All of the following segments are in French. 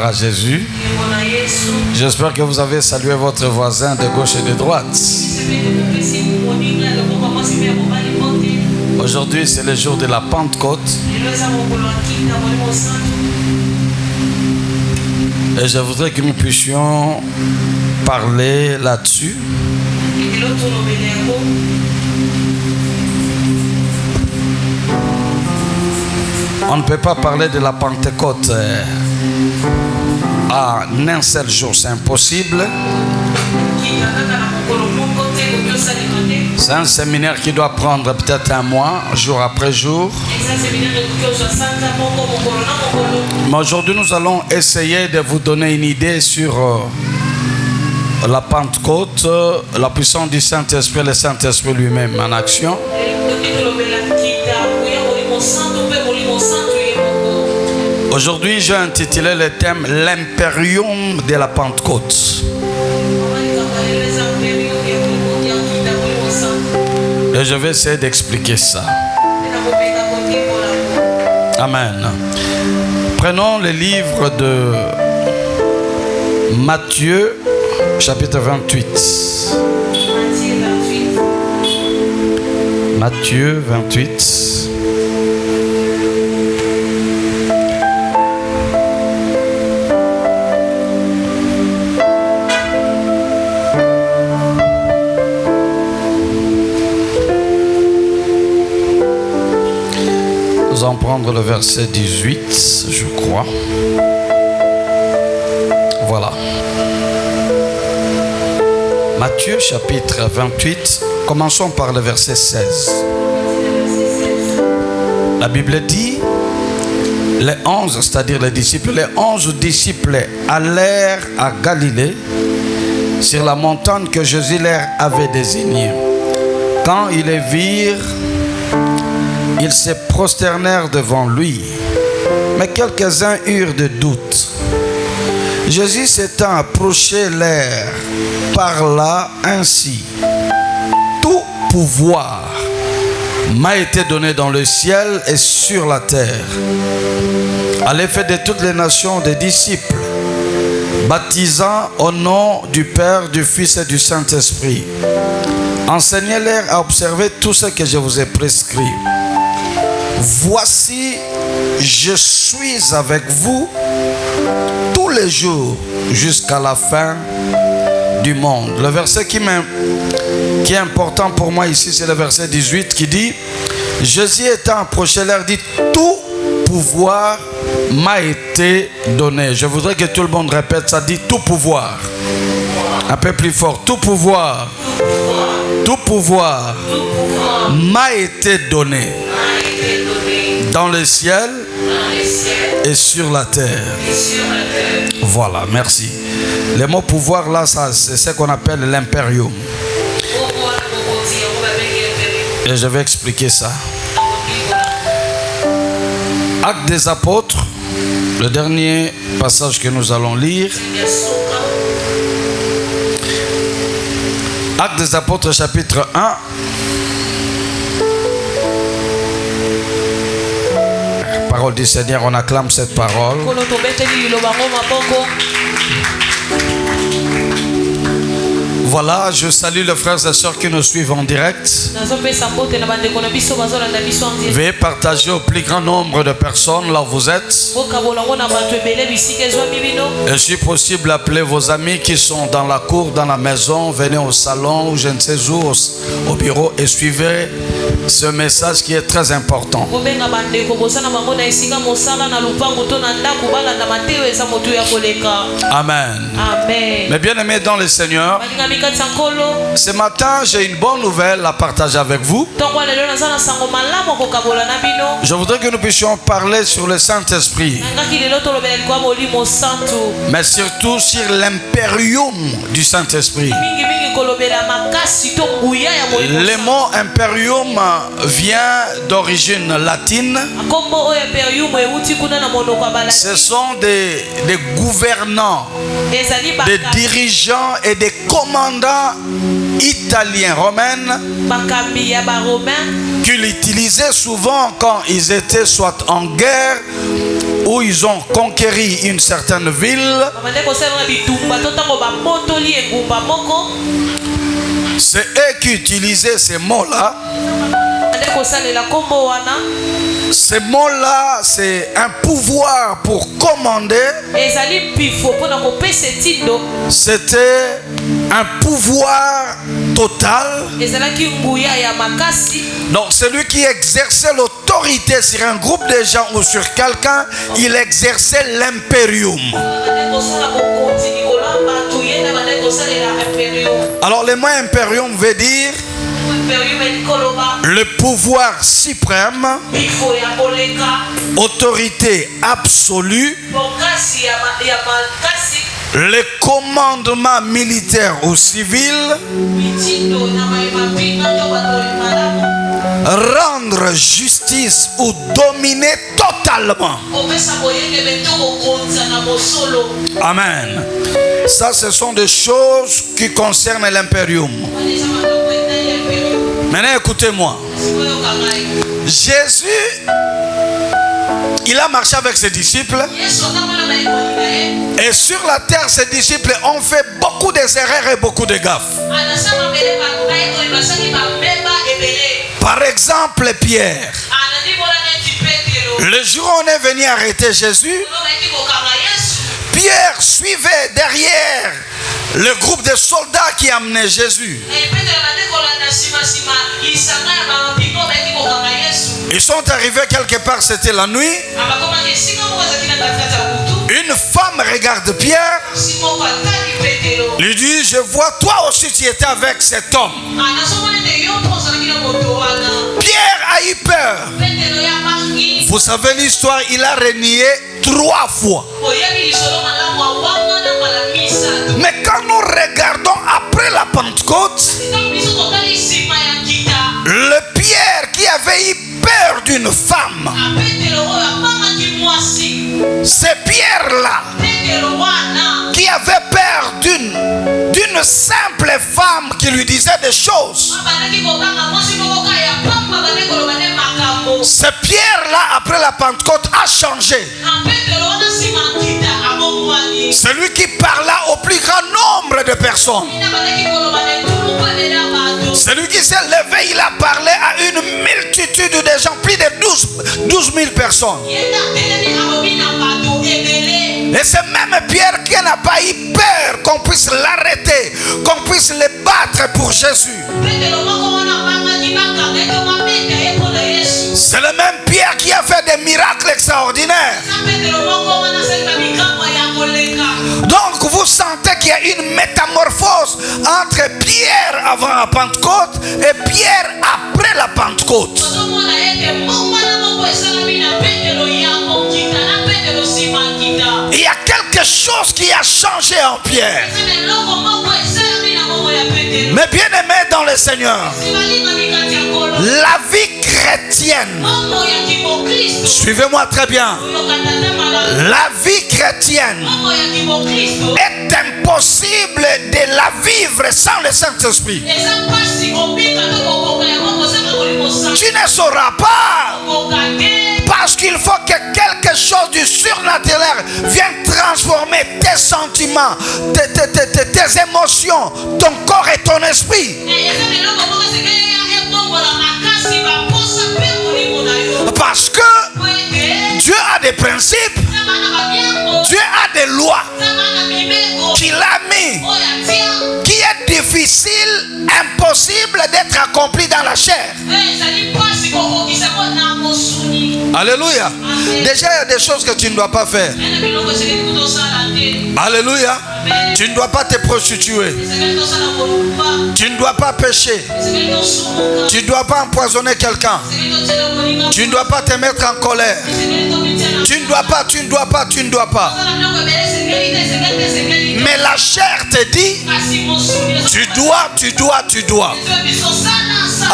à Jésus. J'espère que vous avez salué votre voisin de gauche et de droite. Aujourd'hui, c'est le jour de la Pentecôte. Et je voudrais que nous puissions parler là-dessus. On ne peut pas parler de la Pentecôte en un seul jour, c'est impossible. C'est un séminaire qui doit prendre peut-être un mois, jour après jour. Mais aujourd'hui, nous allons essayer de vous donner une idée sur la Pentecôte, la puissance du Saint-Esprit, le Saint-Esprit lui-même en action. Aujourd'hui, j'ai intitulé le thème l'impérium de la Pentecôte. Et je vais essayer d'expliquer ça. Amen. Prenons le livre de Matthieu, chapitre 28. Matthieu 28. Nous allons prendre le verset 18, je crois. Voilà. Matthieu chapitre 28, commençons par le verset 16. La Bible dit, les 11, c'est-à-dire les disciples, les 11 disciples allèrent à Galilée, sur la montagne que Jésus leur avait désignée. Quand ils les virent, ils se prosternèrent devant lui, mais quelques-uns eurent des doutes. Jésus s'étant approché leur parla ainsi: tout pouvoir m'a été donné dans le ciel et sur la terre. Allez faire de toutes les nations des disciples, baptisant au nom du Père, du Fils et du Saint-Esprit. Enseignez-leur à observer tout ce que je vous ai prescrit. Voici, je suis avec vous tous les jours jusqu'à la fin du monde. Le verset qui est important pour moi ici, c'est le verset 18 qui dit: Jésus étant approché, leur dit, tout pouvoir m'a été donné. Je voudrais que tout le monde répète ça, dit tout pouvoir. Un peu plus fort, tout pouvoir. Tout pouvoir m'a été donné dans le ciel et sur la terre. Voilà, merci. Le mot pouvoir là, c'est ce qu'on appelle l'impérium. Et je vais expliquer ça. Actes des apôtres, le dernier passage que nous allons lire. Actes des apôtres chapitre 1. Parole du Seigneur, on acclame cette parole. Voilà, je salue les frères et sœurs qui nous suivent en direct. Veuillez partager au plus grand nombre de personnes là où vous êtes. Et si possible, appelez vos amis qui sont dans la cour, dans la maison. Venez au salon ou je ne sais où, au bureau, et suivez ce message qui est très important. Amen. Amen. Mes bien-aimés dans le Seigneur, ce matin, j'ai une bonne nouvelle à partager avec vous. Je voudrais que nous puissions parler sur le Saint-Esprit, mais surtout sur l'impérium du Saint-Esprit. Le mot impérium vient d'origine latine. Ce sont des gouvernants, des dirigeants et des commandants italiens, romains, qu'ils utilisaient souvent quand ils étaient soit en guerre où ils ont conquéri une certaine ville, c'est eux qui utilisaient ces mots-là. Ces mots-là, c'est un pouvoir pour commander. C'était un pouvoir total. Donc celui qui exerçait l'autorité sur un groupe de gens ou sur quelqu'un, il exerçait l'impérium. Alors le mot impérium veut dire le pouvoir suprême, autorité absolue, le commandement militaire ou civil, rendre justice ou dominer totalement. Amen. Ça, ce sont des choses qui concernent l'impérium. Maintenant, écoutez-moi. Jésus, il a marché avec ses disciples. Et sur la terre, ses disciples ont fait beaucoup d'erreurs et beaucoup de gaffes. Par exemple, Pierre. Le jour où on est venu arrêter Jésus, Pierre suivait derrière le groupe de soldats qui amenaient Jésus. Ils sont arrivés quelque part, c'était la nuit. Une femme regarde Pierre, lui dit: je vois toi aussi tu étais avec cet homme. Pierre a eu peur. Vous savez l'histoire, il a renié 3 fois. Mais quand nous regardons après la Pentecôte, le Pierre qui avait eu peur d'une femme, c'est Pierre-là qui avait peur d'une simple femme qui lui disait des choses. Ce Pierre-là, après la Pentecôte, a changé. Celui qui parla au plus grand nombre de personnes. Celui qui s'est levé, il a parlé à une multitude de gens, plus de 12 000 personnes. Et c'est même Pierre qui n'a pas eu peur qu'on puisse l'arrêter, qu'on puisse le battre pour Jésus. C'est le même Pierre qui a fait des miracles extraordinaires. Donc vous sentez qu'il y a une métamorphose entre Pierre avant la Pentecôte et Pierre après la Pentecôte. Il y a quelque chose qui a changé en Pierre. Mais bien aimé dans le Seigneur, la vie chrétienne, suivez-moi très bien, la vie chrétienne est impossible de la vivre sans le Saint-Esprit. Tu ne sauras pas, parce qu'il faut que quelque chose du surnaturel vienne transformer tes sentiments, tes émotions, ton corps et ton esprit. Parce que Dieu a des principes, Dieu a des lois qu'il a mis, qui est difficile, impossible d'être accompli dans la chair. Alléluia. Déjà, il y a des choses que tu ne dois pas faire. Alléluia. Tu ne dois pas te prostituer. Tu ne dois pas pécher. Tu ne dois pas empoisonner quelqu'un. Tu ne dois pas te mettre en colère. Tu ne dois pas, tu ne dois pas, tu ne dois pas. Mais la chair te dit, tu dois, tu dois, tu dois.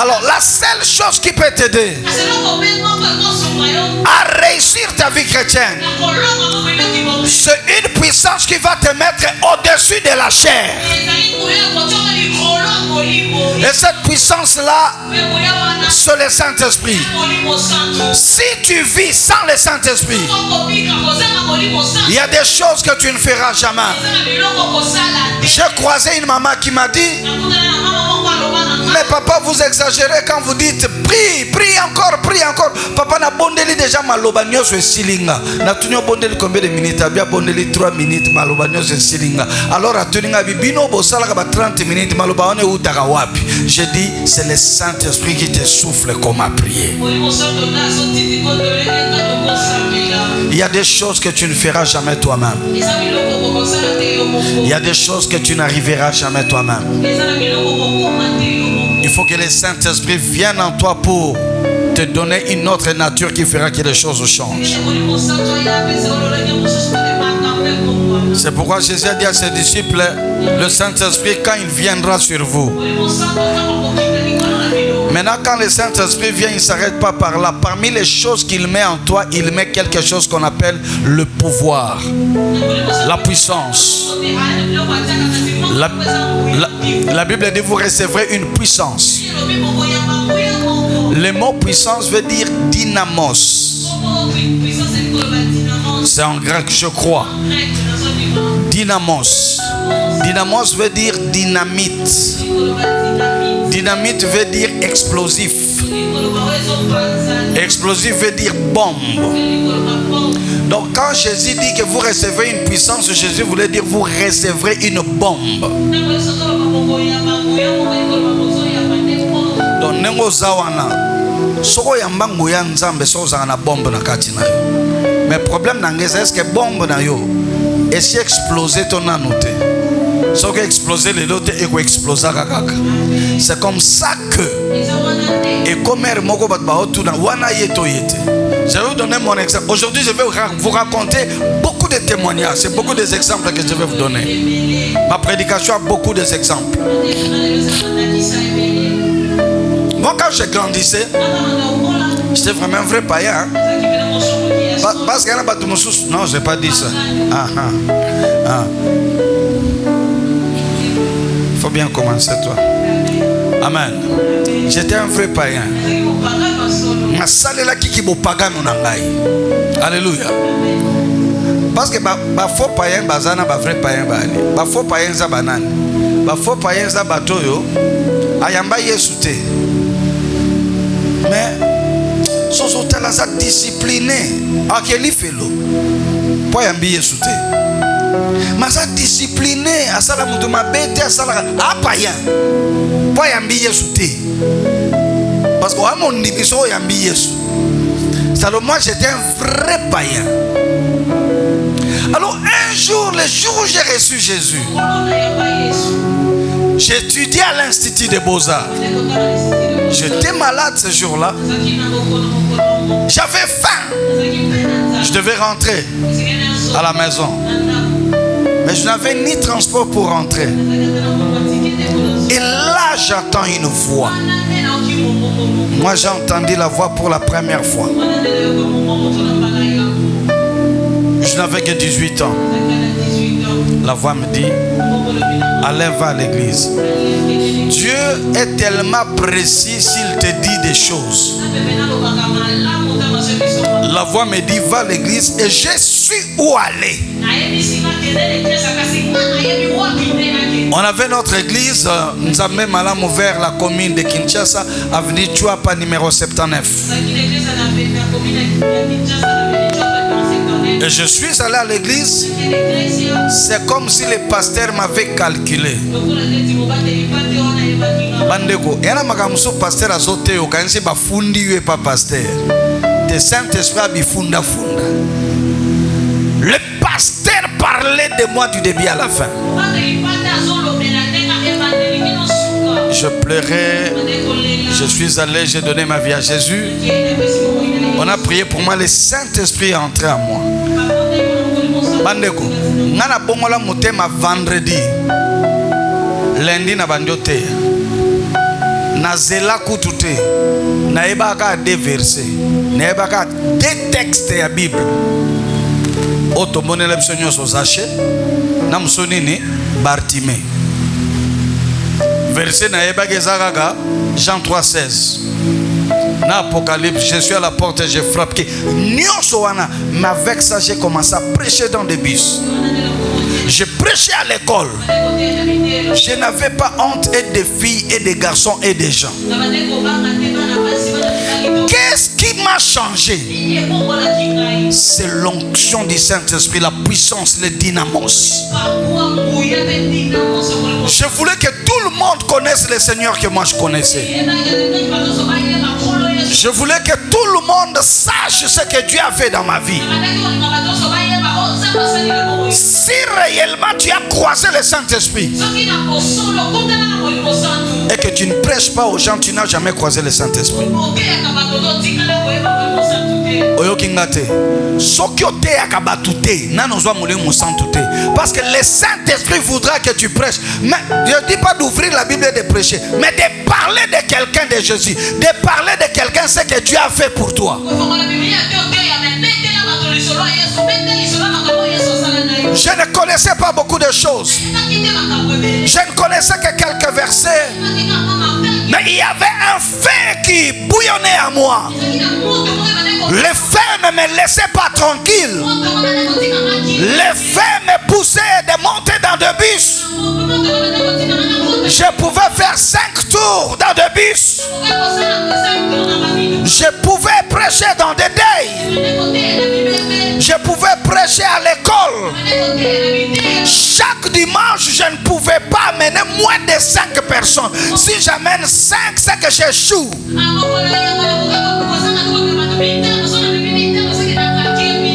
Alors la seule chose qui peut t'aider à réussir ta vie chrétienne, c'est une puissance qui va te mettre au-dessus au-dessus de la chair. Et cette puissance-là, c'est le Saint-Esprit. Si tu vis sans le Saint-Esprit, il y a des choses que tu ne feras jamais. J'ai croisé une maman qui m'a dit: mais papa, vous exagérez quand vous dites prie, prie encore, prie encore. Papa n'a bondeli déjà malobanio sur silinga. N'a tenu bondeli combien de minutes? A bien bondeli 3 minutes malobanio sur silinga. Alors a tenu nga bibino bosala ka 30 minutes malobane ou takawapi. Je dis, c'est le Saint-Esprit qui te souffle comme à prier. Il y a des choses que tu ne feras jamais toi-même. Il y a des choses que tu n'arriveras jamais toi-même. Il faut que le Saint-Esprit vienne en toi pour te donner une autre nature qui fera que les choses changent. C'est pourquoi Jésus a dit à ses disciples: le Saint-Esprit, quand il viendra sur vous. Maintenant, quand le Saint-Esprit vient, il ne s'arrête pas par là. Parmi les choses qu'il met en toi, il met quelque chose qu'on appelle le pouvoir, la puissance. La Bible dit: vous recevrez une puissance. Le mot puissance veut dire dynamos. C'est en grec, je crois. Dynamos. Dynamos veut dire dynamite. Dynamite veut dire explosif. Explosif veut dire bombe. Donc quand Jésus dit que vous recevez une puissance, Jésus voulait dire vous recevrez une bombe. Donc nengo zawana soko yamba nguya nzambe so zana bombe na kati na yo. Mais problème nangeza est-ce que bombe na yo et si exploser ton anote. Ce qui a explosé les autres et qui explosa kaka. C'est comme ça que et comme moko batba otuna wana yeto yete. Je vais vous donner mon exemple. Aujourd'hui, je vais vous raconter beaucoup de témoignages. C'est beaucoup des exemples que je vais vous donner. Ma prédication a beaucoup d'exemples. Moi, quand je grandissais, j'étais vraiment un vrai païen. Parce qu'il y a pas de mon sous. Non, je n'ai pas dit ça. Il faut bien commencer, toi. Amen. J'étais un vrai païen. Alléluia. Parce que faux païen bazana ba vrai païen bani. Ba faux païen za banane. Ba faux païen za batoyo ayamba yesute. Mais soso tala za discipliné akeli felo. Po yambi yesute. Masa discipliné asala mutu mabete asala apaya. Po yambi yesute. Parce que mon division yambi yesu. Moi j'étais un vrai païen. Alors un jour, le jour où j'ai reçu Jésus, j'étudiais à l'Institut des Beaux-Arts. J'étais malade ce jour-là. J'avais faim. Je devais rentrer à la maison. Mais je n'avais ni transport pour rentrer. Et là, j'entends une voix. Moi, j'ai entendu la voix pour la première fois. Je n'avais que 18 ans. La voix me dit: allez, va à l'église. Dieu est tellement précis s'il te dit des choses. La voix me dit: va à l'église, et je suis où aller. On avait notre église, nous avons même ouvert la commune de Kinshasa, avenue Chouapa numéro 79. Et je suis allé à l'église, c'est comme si le pasteur m'avait calculé. Bandeko, il y a un pasteur azote au kansi ba fundi pas pasteur. Le Saint-Esprit bifunda funda. Le pasteur parlait de moi du début à la fin. Je pleurais, je suis allé, j'ai donné ma vie à Jésus. On a prié pour moi, le Saint-Esprit est entré en moi. Bandeko, ngana bongola mutema vendredi. Lundi na bandiote. Na zela kutute. Na ebaka des versets. Na ebaka des textes de la Bible. Otomone le Seigneur so zaché. Namsonini Bartimée. Verset naeba gezaraga Jean 3,16. Na Apocalypse, je suis à la porte et je frappe. Mais avec ça, j'ai commencé à prêcher dans des bus. Je prêchais à l'école. Je n'avais pas honte et des filles et des garçons et des gens. Qu'est-ce qui m'a changé? C'est l'onction du Saint-Esprit, la puissance, le dynamos. Je voulais que tout le monde connaisse le Seigneur que moi je connaissais. Je voulais que tout le monde sache ce que Dieu a fait dans ma vie. Si réellement tu as croisé le Saint-Esprit et que tu ne prêches pas aux gens, tu n'as jamais croisé le Saint-Esprit. Parce que le Saint-Esprit voudra que tu prêches. Mais je ne dis pas d'ouvrir la Bible et de prêcher, mais de parler de quelqu'un de Jésus, de parler de quelqu'un ce que Dieu a fait pour toi. Je ne connaissais pas beaucoup de choses. Je ne connaissais que quelques versets. Mais il y avait un feu qui bouillonnait à moi. Le feu ne me laissait pas tranquille. Le feu me poussait de monter dans des bus. Je pouvais faire 5 tours dans des bus. Je pouvais prêcher dans des deuils. Je pouvais prêcher à l'école. Chaque dimanche, je ne pouvais pas amener moins de 5 personnes. Si j'amène 5, c'est que j'échoue.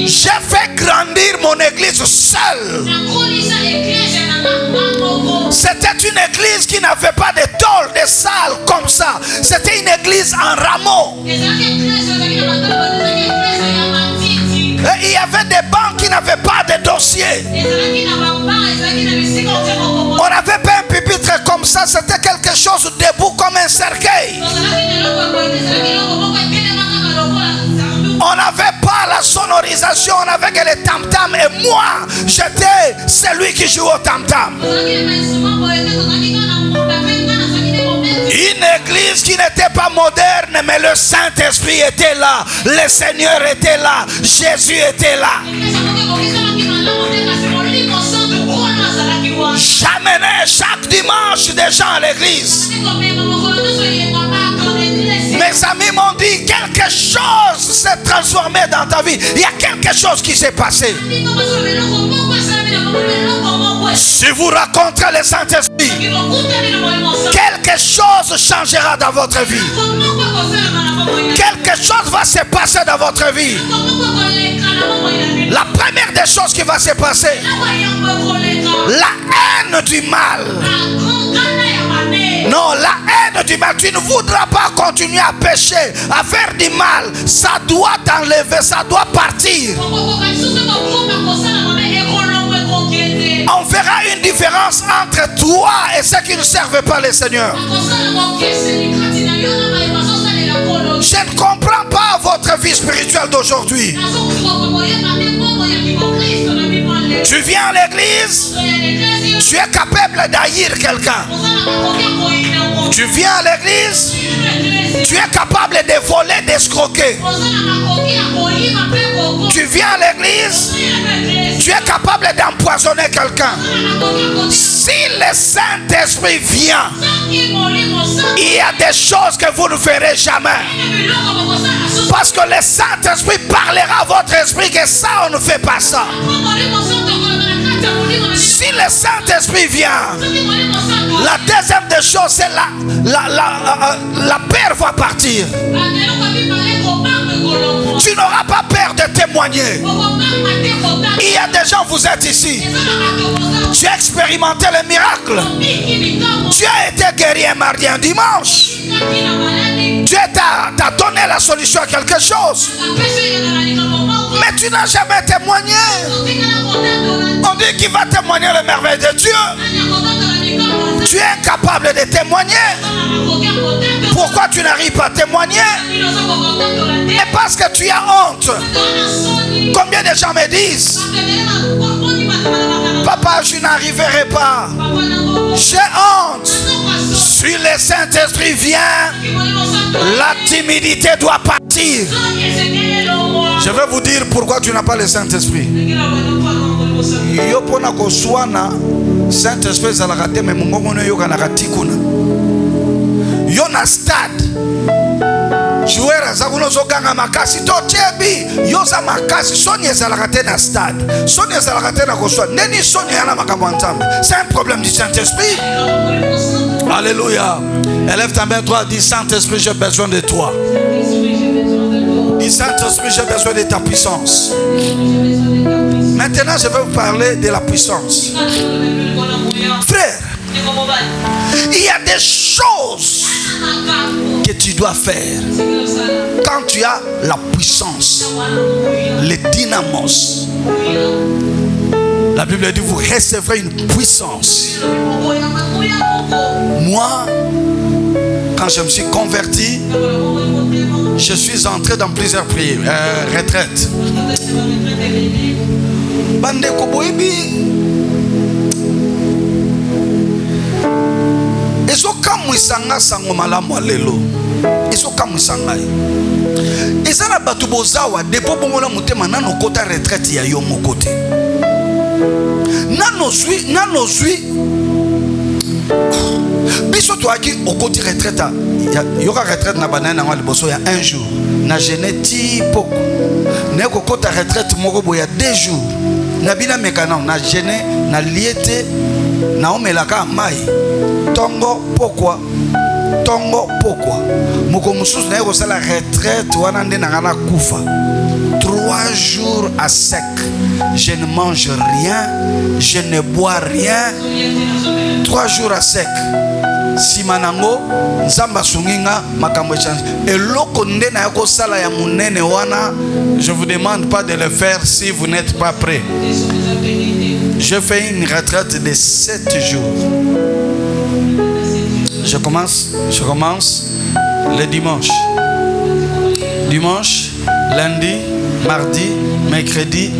J'ai fait grandir mon église seule. C'était une église qui n'avait pas de tôle, de salles comme ça. C'était une église en rameaux. Et il y avait des bancs qui n'avaient pas de dossier. On n'avait pas un pupitre comme ça. C'était quelque chose debout comme un cercueil. On n'avait pas la sonorisation, on avait que les tam-tam. Et moi, j'étais celui qui joue au tam-tam. Une église qui n'était pas moderne, mais le Saint-Esprit était là. Le Seigneur était là. Jésus était là. J'amenais chaque dimanche des gens à l'église. Mes amis m'ont dit quelque chose s'est transformé dans ta vie. Il y a quelque chose qui s'est passé. Si vous rencontrez le Saint-Esprit, quelque chose changera dans votre vie. Quelque chose va se passer dans votre vie. La première des choses qui va se passer, la haine du mal. Non, la haine du mal. Tu ne voudras pas continuer à pécher, à faire du mal. Ça doit t'enlever, ça doit partir. On verra une différence entre toi et ceux qui ne servent pas le Seigneur. Je ne comprends pas votre vie spirituelle d'aujourd'hui. Tu viens à l'église, tu es capable d'haïr quelqu'un. Tu viens à l'église, tu es capable de voler, d'escroquer. Tu viens à l'église, tu es capable d'empoisonner quelqu'un. Si le Saint-Esprit vient, il y a des choses que vous ne ferez jamais. Parce que le Saint-Esprit parlera à votre esprit que ça, on ne fait pas ça. Si le Saint-Esprit vient, la deuxième des choses, c'est la peur va partir. Tu n'auras pas peur de témoigner. Il y a des gens, vous êtes ici. Tu as expérimenté le miracle. Tu as été guéri un mardi, un dimanche. Dieu t'a donné la solution à quelque chose. Mais tu n'as jamais témoigné. On dit qu'il va témoigner le merveille de Dieu. Tu es incapable de témoigner. Pourquoi tu n'arrives pas à témoigner? Et parce que tu as honte. Combien de gens me disent, papa, je n'ai n'arriverai pas. J'ai honte. Si le Saint-Esprit vient, la timidité doit partir. Je vais vous dire pourquoi tu n'as pas le Saint-Esprit. Yo pona ko swana Saint-Esprit zalakate me mungono yo kana tikuna. Yo na stade. Joueur zakuno zokanga makasi to chebi. Yo za makasi soni zalakate na stade. Soni zalakate na ko swana. Neni soni yana makambo nzambe. C'est un problème du Saint-Esprit. Alléluia. Élève ta main droite, dis Saint-Esprit, j'ai besoin de toi. Dis Saint-Esprit, j'ai besoin de ta puissance. Maintenant, je vais vous parler de la puissance. Frère, il y a des choses que tu dois faire quand tu as la puissance, le dynamos. La Bible dit, vous recevrez une puissance. Moi, quand je me suis converti, je suis entré dans plusieurs retraites. Bande Koboibi. Eso kamuisanga sango malamu lelo. Eso kamuisanga. Ezana batu bozawa depo bongola mutema nano kota retraite ya yo mokote. Nano zui. Biso to aki okoti retraite. Yoka retraite na banana ngwa liboso ya un jour. Na geneti poko. Ne kokota retraite moko boya 2 jours. Na bina mekana na gene na liete na omelaka mai. Tongo pokwa. Moko mususu na yoko sala retraite wana nde na ngana kufa. 3 jours à sec. Je ne mange rien, je ne bois rien. 3 jours à sec. Simanango nzamba sunginga makambo change. Eloko nde na yako sala ya munene wana, je vous demande pas de le faire si vous n'êtes pas prêt. Je fais une retraite de 7 jours. Je commence le dimanche. Dimanche, lundi, mardi, mercredi,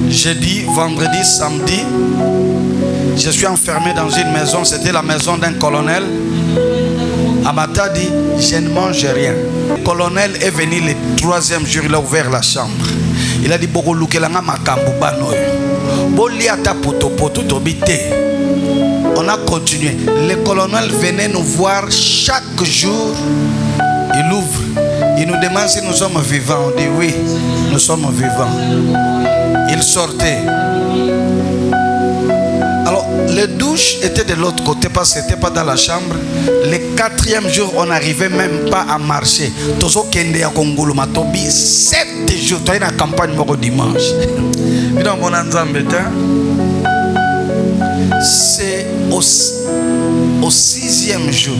jeudi, vendredi, samedi. Je suis enfermé dans une maison, c'était la maison d'un colonel. Amata dit, je ne mange rien. Le colonel est venu le 3e jour, il a ouvert la chambre. Il a dit, Boko Lukelanga makambu banoy. Boliata poto tobite. On a continué. Le colonel venait nous voir chaque jour. Il ouvre. Il nous demande si nous sommes vivants. On dit oui, nous sommes vivants. Il sortait. Alors, les douches étaient de l'autre côté parce que ce n'était pas dans la chambre. Le 4e jour, on n'arrivait même pas à marcher. Tozo kende ya Kongolo matobi 7 jours. Tu as une campagne moko dimanche. C'est au 6e jour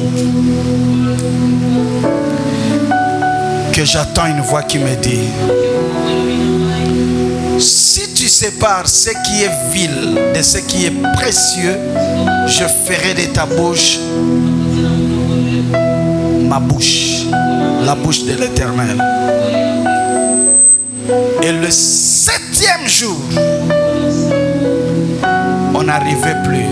que j'attends une voix qui me dit, si tu sépares ce qui est vil de ce qui est précieux, je ferai de ta bouche ma bouche, la bouche de l'Éternel. Et le 7e jour, on n'arrivait plus.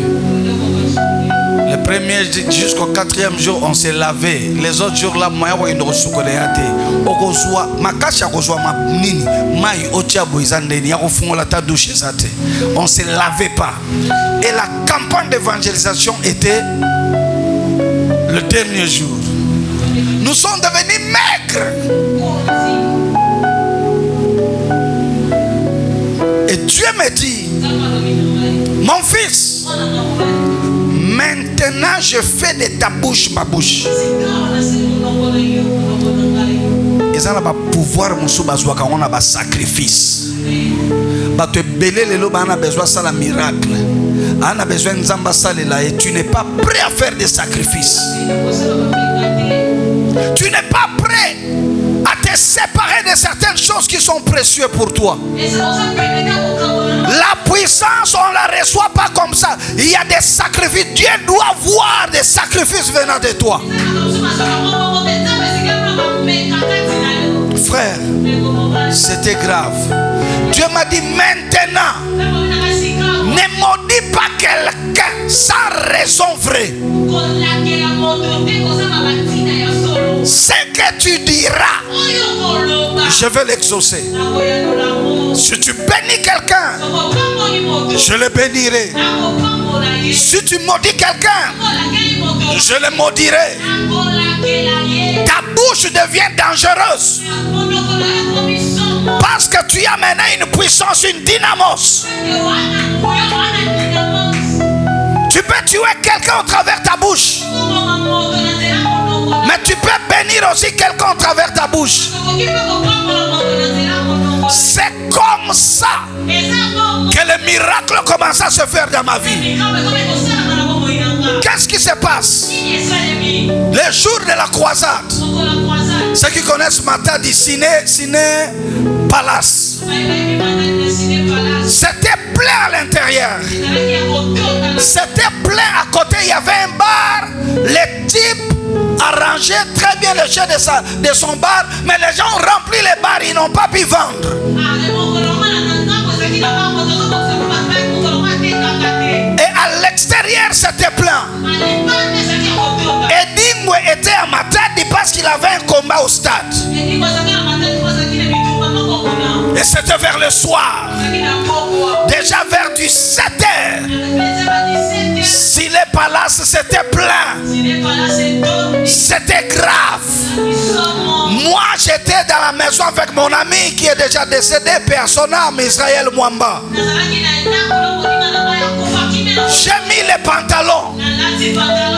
Le premier jusqu'au 4e jour, on s'est lavé. Les autres jours là, moi, on ne se lavait pas. Et la campagne d'évangélisation était le dernier jour. Nous sommes devenus maigres. Et Dieu me dit, mon fils, maintenant je fais de ta bouche ma bouche. Ils ont le pouvoir de sacrifice. On a besoin de miracle. On a besoin de et tu n'es pas prêt à faire des sacrifices. Tu n'es pas prêt à te séparer de certaines choses qui sont précieuses pour toi. La puissance, on ne la reçoit pas comme ça. Il y a des sacrifices. Dieu doit voir des sacrifices venant de toi. Frère, c'était grave. Dieu m'a dit maintenant, ne maudis pas quelqu'un sans raison vraie. Ce que tu diras, je vais l'exaucer. Si tu bénis quelqu'un, je le bénirai. Si tu maudis quelqu'un, je le maudirai. Ta bouche devient dangereuse parce que tu as maintenant une puissance, une dynamos. Tu peux tuer quelqu'un au travers ta bouche, mais tu peux bénir aussi quelqu'un au travers ta bouche. C'est comme ça que le miracle commence à se faire dans ma vie. Qu'est-ce qui se passe? Les jours de la croisade, ceux qui connaissent Mata dit Ciné Palace, c'était plein à l'intérieur. C'était plein à côté, il y avait un bar. Les types arrangeaient très bien le jeu de son bar, mais les gens ont rempli les bars, ils n'ont pas pu vendre. Et à l'extérieur, c'était plein. Et Dingwe était à ma tête parce qu'il avait un combat au stade. Et c'était vers le soir. Déjà vers du 7h. Si les palaces c'était plein, c'était grave. Moi j'étais dans la maison avec mon ami qui est déjà décédé, personnel, Israël Mwamba. J'ai mis les pantalons.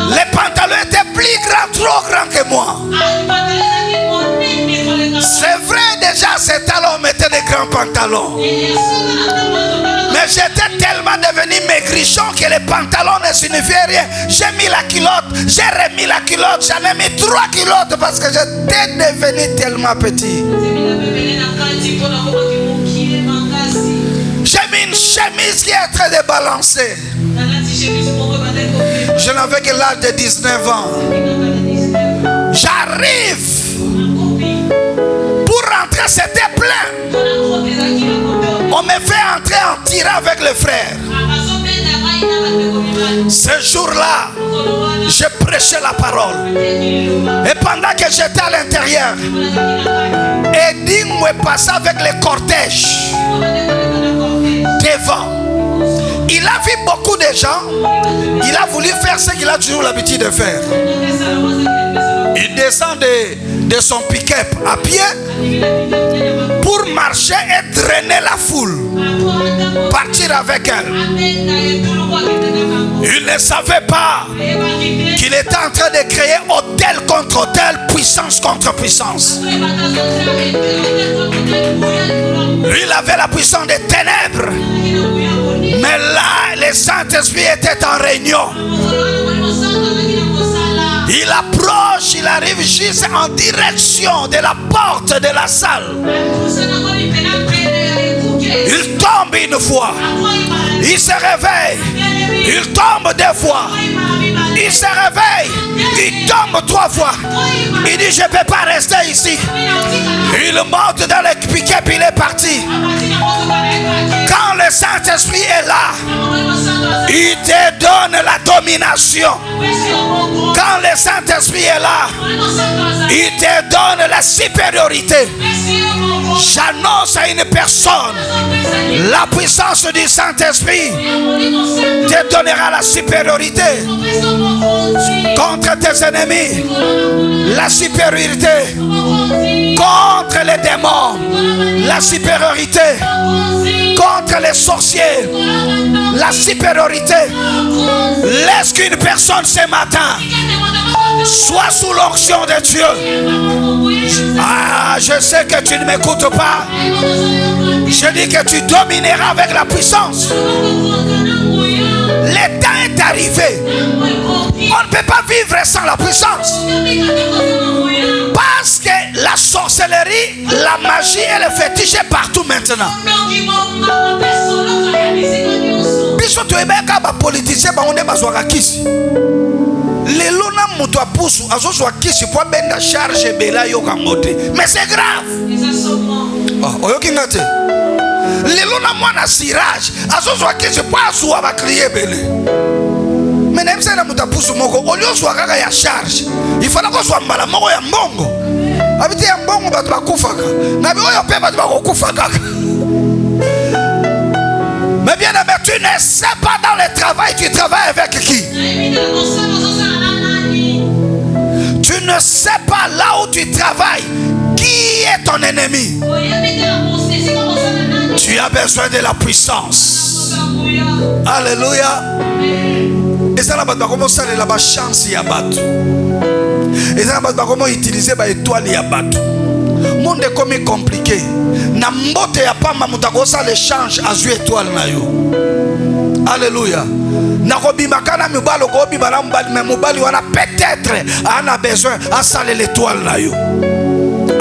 Les pantalons étaient plus grands, trop grands que moi. C'est vrai, déjà ces talons mettaient des grands pantalons. Mais j'étais tellement devenu maigrichon que les pantalons ne signifiaient rien. J'ai mis la culotte, j'ai remis la culotte, j'en ai mis 3 culottes parce que j'étais devenu tellement petit. J'ai mis une chemise qui est très débalancée. Je n'avais que l'âge de 19 ans. J'arrive. Pour rentrer, c'était plein. On me fait entrer en tirant avec le frère. Ce jour-là, j'ai prêché la parole. Et pendant que j'étais à l'intérieur, Eddie me passait avec le cortège devant. Il a vu beaucoup de gens. Il a voulu faire ce qu'il a toujours l'habitude de faire. Il descend de son pick-up à pied pour marcher et drainer la foule. Partir avec elle. Il ne savait pas qu'il était en train de créer hôtel contre hôtel, puissance contre puissance. Lui, il avait la puissance des ténèbres. Mais là, le Saint-Esprit était en réunion. Il approche, il arrive juste en direction de la porte de la salle. Il tombe une fois. Il se réveille. Il tombe 2 fois. Il se réveille. Il tombe 3 fois. Il dit, je ne peux pas rester ici. Il monte dans le pick-up, il est parti. Quand le Saint-Esprit est là, il te donne la domination. Quand le Saint-Esprit est là, il te donne la supériorité. J'annonce à une personne, la puissance du Saint-Esprit te donnera la supériorité contre tes ennemis, la supériorité contre les démons, la supériorité contre les sorciers, la supériorité. Laisse qu'une personne ce matin soit sous l'onction de Dieu. Ah, je sais que tu ne m'écoutes pas. Je dis que tu domineras avec la puissance. Le temps est arrivé. On ne peut pas vivre sans la puissance. Parce que la sorcellerie, la magie et le fétiche est partout maintenant. Biso to ebeka ba politicien ba onde bazwaka kisi. Lelo na muto apusu azozwa kisi po benda charge bela yo kangote. Mais c'est grave. Oh, oyoki ngate. lelo na mwana sirage azozwa ke je pas azwa ba crier belé. Mais même ça na mutapusu moko olio zwa kaka ya charge. Il fallait ko zwa mbala moko ya mbongo. Habité ya mbongo batu bakufaka. Na bi oyo pe batu bakufaka. Mais bien aimé, tu ne sais pas dans le travail, tu travailles avec qui? Tu ne sais pas là où tu travailles, qui est ton ennemi? Tu as besoin de la puissance. Alléluia. Et ça, là, comment ça, la chance, ya batu. Et ça, là, comment utiliser la étoile, ya batu. Le monde est comme compliqué. Na mbote ya pamba mutakosa l'échange azu étoile na yo. Alléluia. Na kobima kana mibalo ko bima na mbali mais mobali wana peut-être en a besoin à saler l'étoile na yo.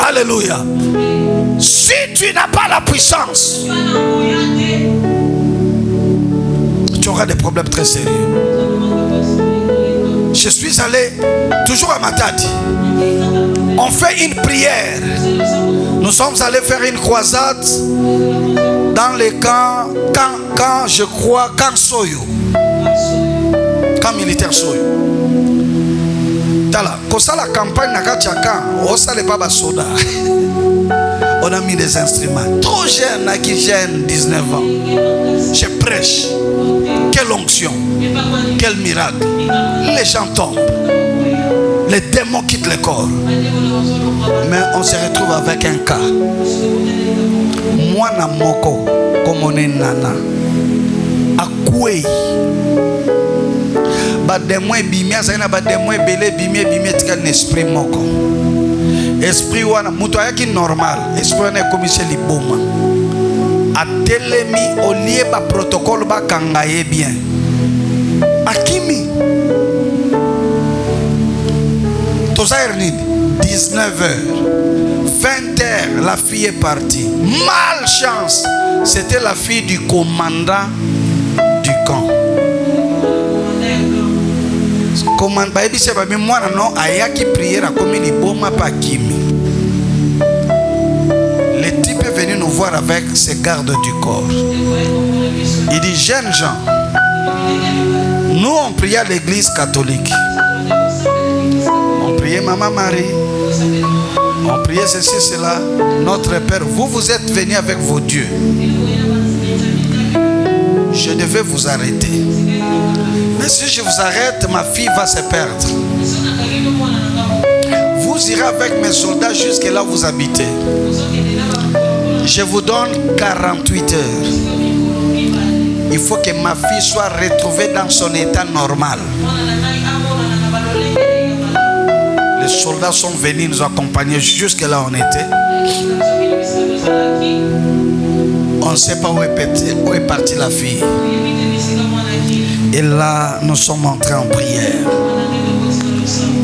Alléluia. Si tu n'as pas la puissance, tu auras des problèmes très sérieux. Je suis allé toujours à Matadi. On fait une prière. Nous sommes allés faire une croisade dans les camps, quand je crois, camp Soyo. Camp militaire Soyo. Tala, quand ça la campagne n'a qu'à chacun, on s'allait pas bas soda. On a mis des instruments. Trop jeune, qui jeune, 19 ans. Je prêche. Quelle onction. Quel miracle. Les gens tombent. Les démons quittent le corps. Mais on se retrouve avec un cas. Moi, na moko, comme on est nana. Akoué. Bademoué bimia, ça y a bademoué belé bimia bimia tika l'esprit moko. Esprit wana, mutoya qui normal. Esprit wana est comme chez liboma. A telemi au lieu ba protocole ba kangaye bien. Akimi. 19h, 20h, la fille est partie. Malchance, c'était la fille du commandant du camp. Commandant, moi non, aya qui priait à comme il boma pas kimi. Le type est venu nous voir avec ses gardes du corps. Il dit, jeunes gens, nous on priait à l'église catholique. On priait Maman Marie. On priait ceci, cela. Notre Père, vous êtes venus avec vos dieux. Je devais vous arrêter. Mais si je vous arrête, ma fille va se perdre. Vous irez avec mes soldats jusque là où vous habitez. Je vous donne 48 heures. Il faut que ma fille soit retrouvée dans son état normal. Les soldats sont venus nous accompagner jusque là où on était. On ne sait pas où est partie la fille. Et là, nous sommes entrés en prière.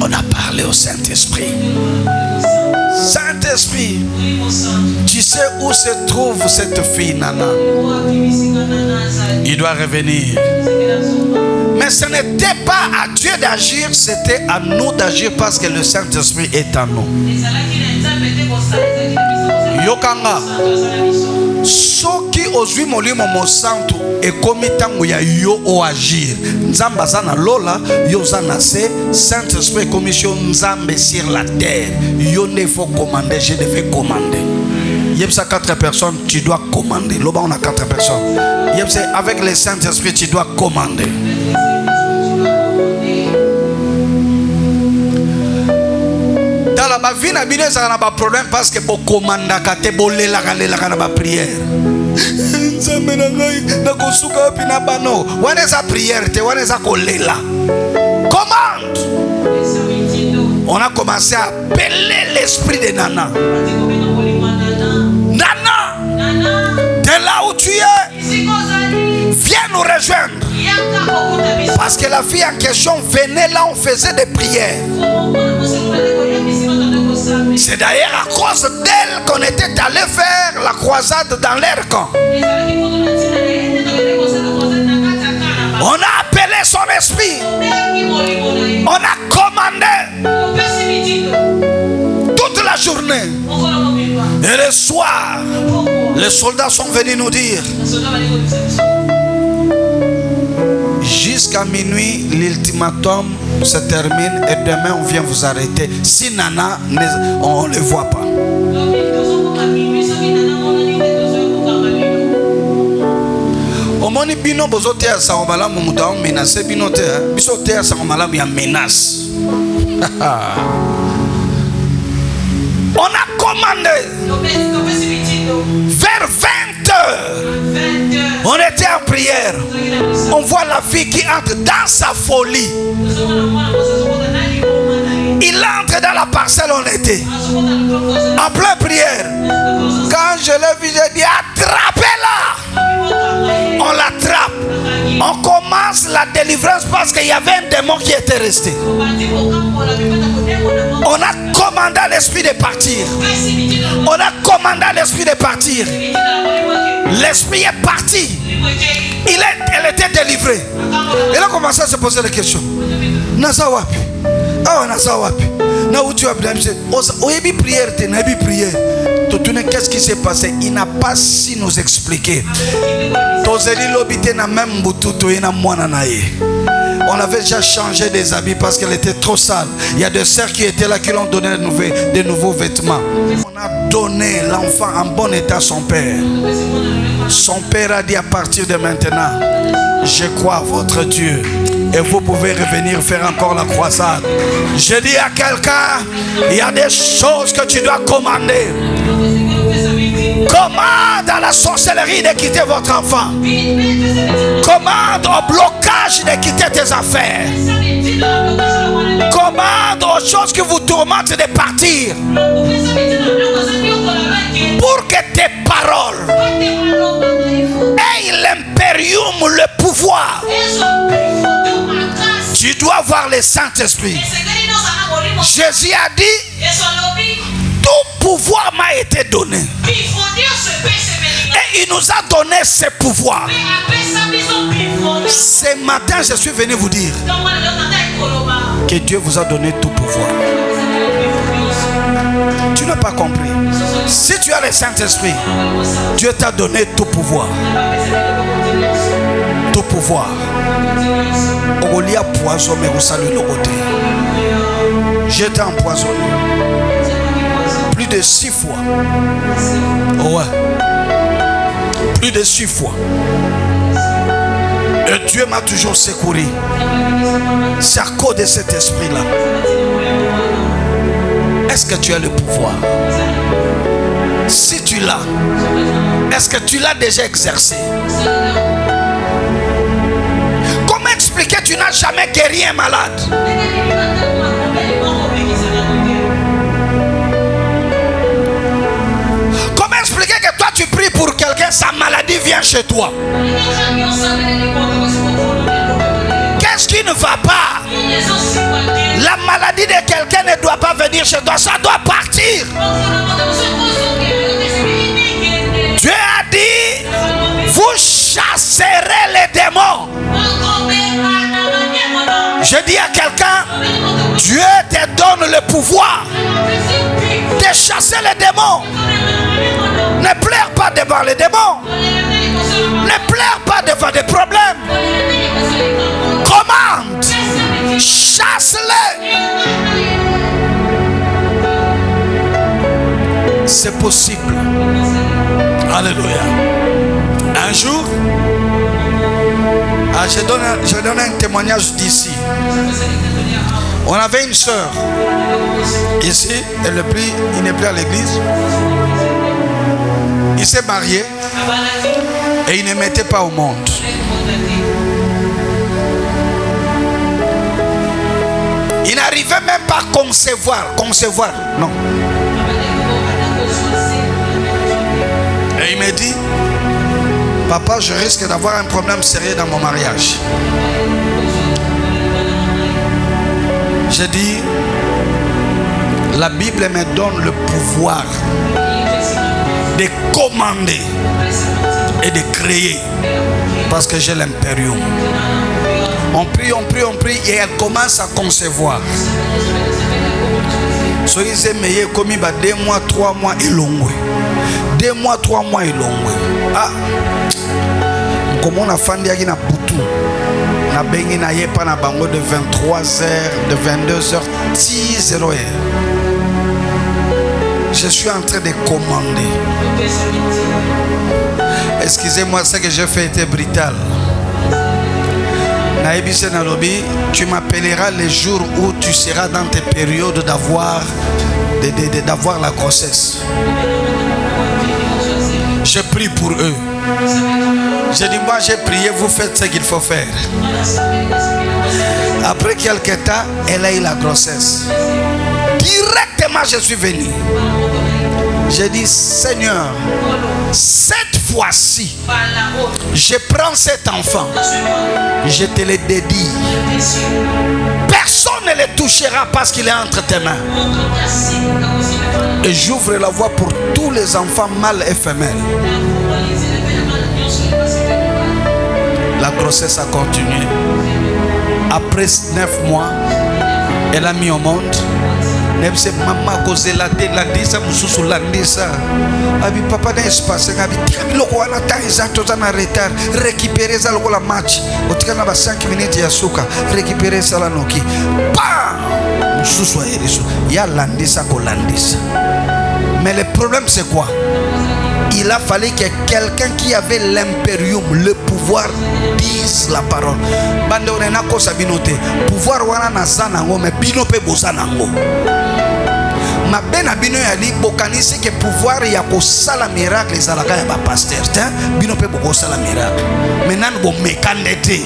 On a parlé au Saint-Esprit. Saint-Esprit, tu sais où se trouve cette fille, Nana? Il doit revenir. Mais ce n'était pas à Dieu d'agir, c'était à nous d'agir parce que le Saint-Esprit est en nous. Yokanga. Soki ozwi molimo mo santo ekomi tango ya yo o agir. Nzamba zana lola yo zana se Saint-Esprit commission nzambe sur la terre. Yo ne faut commander, je devais commander. Yebsa 4 personnes, tu dois commander. Loba on a 4 personnes. Yebsa avec le Saint-Esprit tu dois commander. Dans la vie na bino ça na ba problème parce que bo commanda ka te bolela ka na ba prière. Nzambe na ngai na kosuka pi na bano. Wana za prière te wana za kolela. Commande. On a commencé à appeler l'esprit de Nana. Nana, de là où tu es, viens nous rejoindre. Parce que la fille en question venait là, on faisait des prières. C'est d'ailleurs à cause d'elle qu'on était allé faire la croisade dans leur camp. On a appelé son esprit. On a commandé toute la journée. journée et le soir, les soldats sont venus nous dire jusqu'à minuit, l'ultimatum se termine et demain on vient vous arrêter. Si Nana, on ne le voit pas. Omoni bino bozote ya sangomala mumuta on menace bino te biso te ya sangomala ya menace. On a commandé vers 20 heures. On était en prière. On voit la fille qui entre dans sa folie. Il entre dans la parcelle où on était. En pleine prière. Quand je l'ai vu, j'ai dit attrapez-la. On l'attrape. On commence la délivrance parce qu'il y avait un démon qui était resté. On a commandé à l'esprit de partir. On a commandé à l'esprit de partir. L'esprit est parti. Elle était délivrée. Elle a commencé à se poser des questions. Nasa wapi? Ah, Nasa wapi? Na où tu as bien dit? Oyebi prière, te nabi prière. Qu'est-ce qui s'est passé? Il n'a pas su nous expliquer. On avait déjà changé des habits parce qu'elle était trop sale. Il y a des sœurs qui étaient là qui lui ont donné de nouveaux vêtements. On a donné l'enfant en bon état à son père. Son père a dit à partir de maintenant, je crois à votre Dieu. Et vous pouvez revenir faire encore la croisade. Je dis à quelqu'un, il y a des choses que tu dois commander. Commande à la sorcellerie de quitter votre enfant. Commande au blocage de quitter tes affaires. Commande aux choses qui vous tourmentent de partir. Pour que tes paroles aient l'impérium, le pouvoir. Tu dois voir le Saint-Esprit. Jésus a dit, tout pouvoir m'a été donné. Et il nous a donné ce pouvoir. Ce matin, je suis venu vous dire que Dieu vous a donné tout pouvoir. Tu n'as pas compris. Si tu as le Saint-Esprit, Dieu t'a donné tout pouvoir. Tout pouvoir. J'étais empoisonné plus de 6 fois. Oh ouais. Plus de 6 fois. Et Dieu m'a toujours secouru. C'est à cause de cet esprit-là. Est-ce que tu as le pouvoir? Si tu l'as, est-ce que tu l'as déjà exercé? Comment expliquer que tu n'as jamais guéri un malade? Comment expliquer que toi tu pries pour quelqu'un, sa maladie vient chez toi? Qu'est-ce qui ne va pas? La maladie de quelqu'un ne doit pas venir chez toi, ça doit partir. Dieu a dit, vous chasserez les démons. Je dis à quelqu'un, Dieu te donne le pouvoir de chasser les démons. Ne pleure pas devant les démons. Ne pleure pas devant des problèmes. Commande. Chasse-les. C'est possible. Alléluia. Un jour, je donne un témoignage d'ici. On avait une soeur ici, il n'est plus à l'église. Il s'est marié et il ne mettait pas au monde. Il n'arrivait même pas à concevoir, non. Et il me dit, papa, je risque d'avoir un problème sérieux dans mon mariage. J'ai dit, la Bible me donne le pouvoir de commander et de créer parce que j'ai l'impérium. On prie et elle commence à concevoir. Soyez meilleur comme 2 mois, 3 mois et long. 2 mois, 3 mois et long. Ah, comment on a fait des na boutou. Na bengi na yepa na bango de 23h, de 22h, 10h. Je suis en train de commander. Excusez-moi, ce que j'ai fait était brutal. Naïbise Nalobi, tu m'appelleras les jours où tu seras dans tes périodes d'avoir la grossesse. Je prie pour eux. Je dis, moi j'ai prié, vous faites ce qu'il faut faire. Après quelques temps, elle a eu la grossesse. Directement, je suis venu. J'ai dit, Seigneur, cette fois-ci, je prends cet enfant, je te le dédie. Personne ne le touchera parce qu'il est entre tes mains. Et j'ouvre la voie pour tous les enfants mâles et femelles. La grossesse a continué. Après 9 mois, elle a mis au monde. Maman cause la landisa mususu landisa. Abi papa n'a espace ngabi tikabi loko wana taiza toza na retard récupérer ça loko la match otikana ba 5 minutes ya suka récupérer ça la noki pa mususu ayereso ya landisa ko landisa. Mais le problème c'est quoi? Il a fallu que quelqu'un qui avait l'impérium, le pouvoir, dise la parole. Bande onena ko sabinote pouvoir wana na zanango mais binope bozanango. Ma bena bino ya li bokanisi que pouvoir ya ko sala miracle ezalaka ya ba pasteur te bino pe boko sala miracle maintenant bo mekandete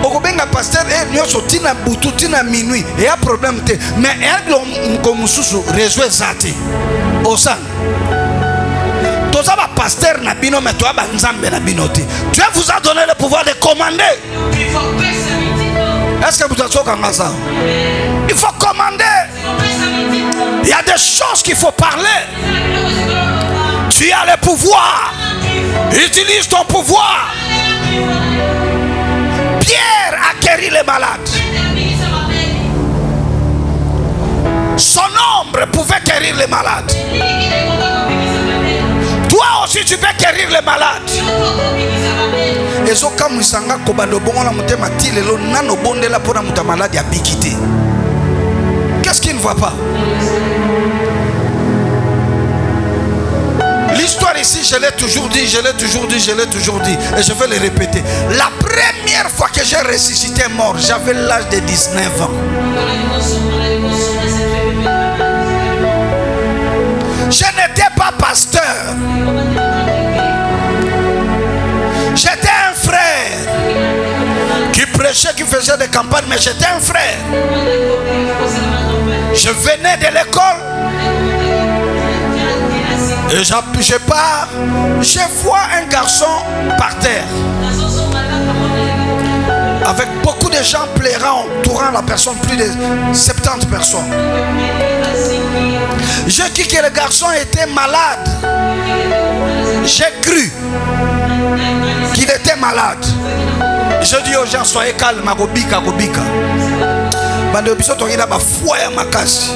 okobenga pasteur nyoso tina butu tina minuit et a problème te mais un ko mususu réseau zati osan toza ba pasteur na bino mais toi ba nzambe na bino te. Dieu vous a donné le pouvoir de commander. Est-ce que vous avez ça? Il faut commander. Il y a des choses qu'il faut parler. Tu as le pouvoir. Utilise ton pouvoir. Pierre a guéri les malades. Son ombre pouvait guérir les malades. Toi aussi tu peux guérir les malades. Qu'est-ce qui ne va pas? L'histoire ici, je l'ai toujours dit, je l'ai toujours dit, je l'ai toujours dit, et je vais le répéter. La première fois que j'ai ressuscité mort, j'avais l'âge de 19 ans. Je n'étais pas pasteur. J'étais un frère qui prêchait, qui faisait des campagnes, mais j'étais un frère. Je venais de l'école et je pars, je vois un garçon par terre avec beaucoup de gens pleurant, entourant la personne, plus de 70 personnes. J'ai cru que le garçon était malade. J'ai cru qu'il était malade. Je dis aux gens, soyez calmes, Gobika. Bande biso to ina ba foi ya makasi.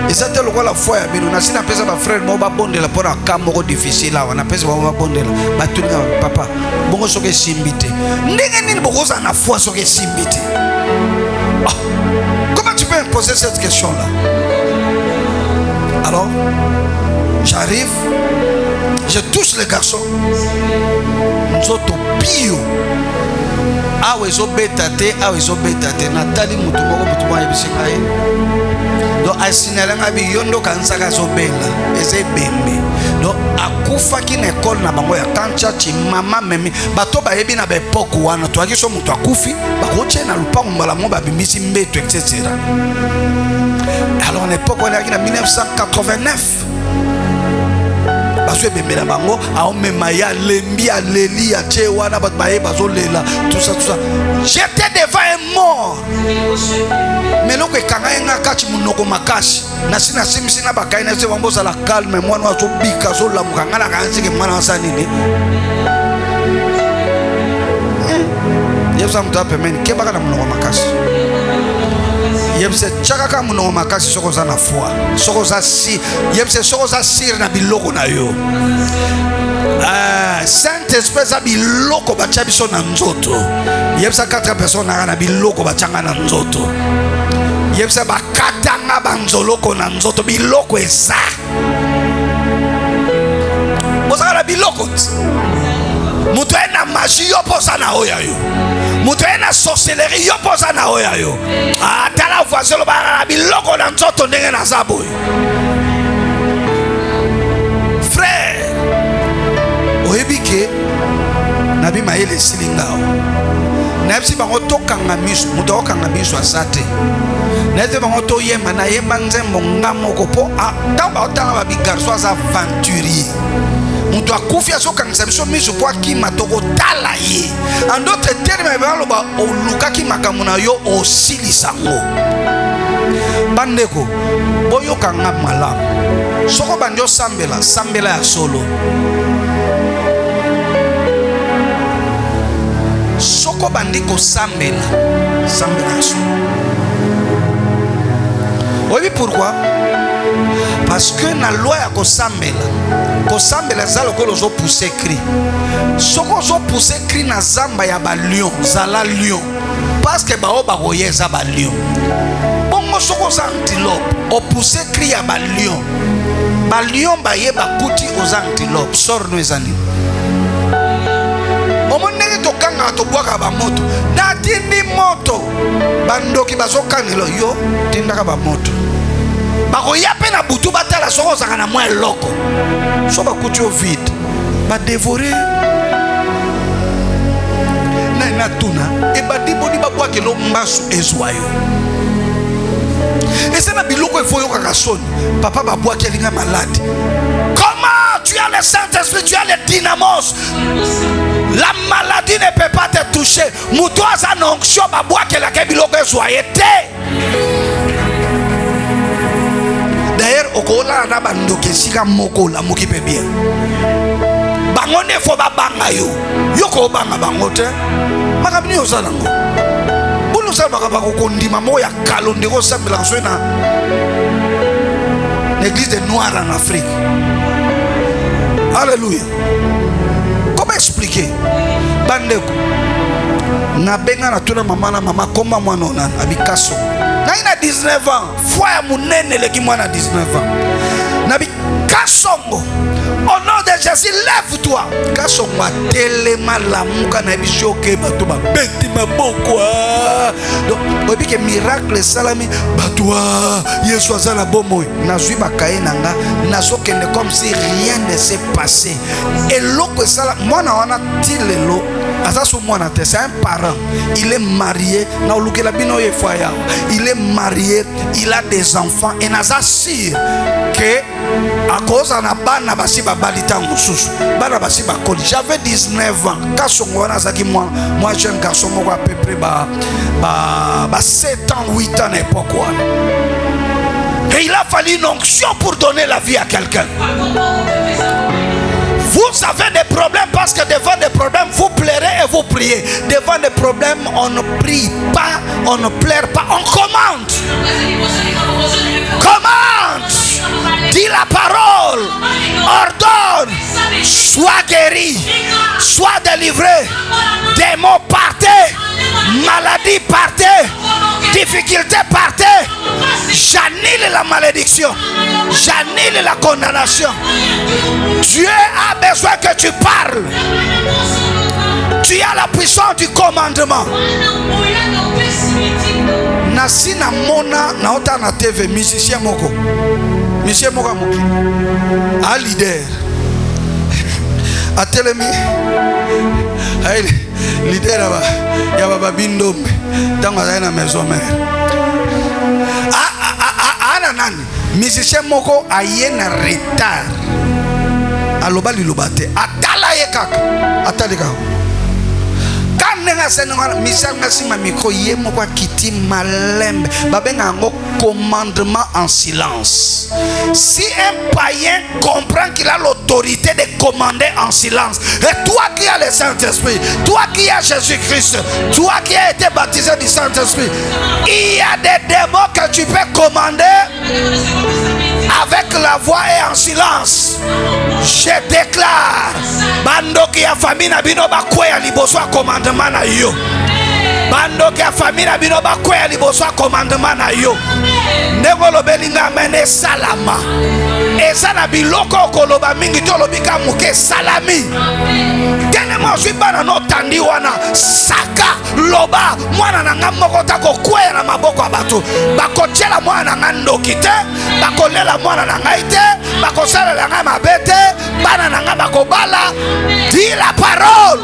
Ezate lokwa la foi ya bino na sina pesa ba frère mo ba bondela pona kamoko difficile la wana pesa ba bondela ba tulinga papa bongo soke simbite. Ndenge nini bokoza na foi soke simbite. Comment tu peux me poser cette question là? Alors, j'arrive, je touche le garçon. Nzoto bio. Awezo betate, Nathalie mutumoko mutumwa yebisika ye. Donc asinela ngabi yondo kansaka zo bela, eze bembe. Donc akufa ki na école na bango ya kancha chi mama memi bato ba yebi na ba époque wana to akiso mutu akufi ba koche na lupango mbala mo ba bimisi mbeto etc. Alors en époque on est en 1989. Tout ça. J'étais devant un mort. Mais là, quand on a catch mon makashi, nasina simsina bakaina se wambo la calme, moi no so bika so la mukangala kanzi ke mwana sanini. Yebsa mtu ape meni ke baka na mnoko makashi. Yebse chakaka muno makasi soko za na foi. Soko za si, yebse soko za sir na biloko na yo. Saint-Esprit za biloko bacha biso na nzoto. Yebsa 4 personnes na biloko bachanga na nzoto. Yebsa bakatanga banzoloko na nzoto biloko eza. Bozala biloko. Mutu ena magie yo posa na oya yo. Mutu ena sorcellerie yo posa na oya yo. Atala voisin lo ba biloko na nzoto ndenge na zabo. Frère, oyebike nabi mayele silingao. Nabisi bango tokanga miso, mutu okanga miso asate. Nete bango to yemba na yemba nzembo ngamoko po tamba otanga ba bigarso za aventurier. Mutu akufia so kangisa biso miso po akima toko tala ye. En d'autres termes baloba olukaki makambo na yo osilisango. Bandeko boyo kanga malamu. Soko banjo sambela ya solo. Soko bandiko sambela ya solo. Oui, pourquoi? Parce que na loi ya kosambela zalo ko lozo pousser cri. Soko zo pousser cri na zamba ya ba lion, zala lion. Parce que ba obagoye za ba lion. Bongo soko za antilope, o pousser cri ya ba lion. Ba lion ba ye ba kuti aux antilope, sor no ezani. Omonenge to kanga to bwaka ba moto. Na tindi moto. Bandoki bazokanelo yo tindaka ba moto. Bako yape na butu batala soko zaka na mwa loko. So ba kuti au vide. Ba dévorer. Na tuna e ba diboni ba bwake lo mbasu ezwayo. Et c'est na biloko efo yo kaka soni. Papa ba bwake linga malade. Comment tu as le Saint-Esprit, tu as le dynamos. La maladie ne peut pas te toucher. Muto aza nonksho ba bwake la ke biloko ezwaye te. D'ailleurs, okola na bandoke sika moko la moki pe bien. Bango ne fo ba banga yo. Yo ko banga bango te. Makabini osalango. Bulu sa baka ba ko kondima mo ya kalonde ko sambela so na l'église des noirs en Afrique. Alléluia. Comment expliquer? Bandeko. Na benga na tuna mama komba mwana onana abikaso. Na ina 19 ans, foi ya munene leki mwana 19 ans. Na bikasongo. Au nom de Jésus, lève-toi. Kasongo telema lamuka na bishoke bato ba beti maboko. Donc, obi ke miracle salami batwa Yesu azala bomoy. Nazui bakaye nanga, nazokende comme si rien ne s'est passé. Et loko sala mwana wana tilelo. C'est un parent, il est marié, il est marié, il a des enfants et n'a pas sûr que à cause de la basi babalita mususu bana basi bakoli. J'avais 19 ans quand moi jeune garçon à peu près 7 ans 8 ans époque. Et il a fallu une onction pour donner la vie à quelqu'un. Vous avez des problèmes parce que devant des problèmes, vous pleurez et vous priez. Devant des problèmes, on ne prie pas, on ne pleure pas, on commande. Commande. Dis la parole. Ordonne. Sois guéri. Sois délivré. Démons partez. Maladie partez. Difficulté partez. J'annule la malédiction. J'annule la condamnation. Dieu a besoin que tu parles. Tu as la puissance du commandement. Nasi na mona na ota na TV musicien moko. Musicien moko moki. A leader. A telemi. Ay leader aba ya baba bindombe. Tango za na maison mère. Ana nani? Musicien moko aye na retard. Aloba lilobate atala ye kaka atalika kanenga senenga misanga sima micro ye moko kiti malembe babenga ngo commandement en silence. Si un païen comprend qu'il a l'autorité l'autorité de commander en silence. Et toi qui as le Saint-Esprit, toi qui as Jésus-Christ, toi qui as été baptisé du Saint-Esprit, il y a des démons que tu peux commander avec la voix et en silence. Je déclare, bando qui a famille na bino bakwe liboso commandement na yo. Bando qui a famille na bino bakwe liboso commandement na yo. Negolo belinga mene salama. Eza na biloko koloba mingi to lobika muke salami. Tellement je bana no tandi wana saka loba mwana na ngamoko tako kwea na maboko abato. Bakochela mwana na ndoki te, bakolela mwana na ngai te, bakosala la ngai mabete, bana na nga bakobala. Dis la parole.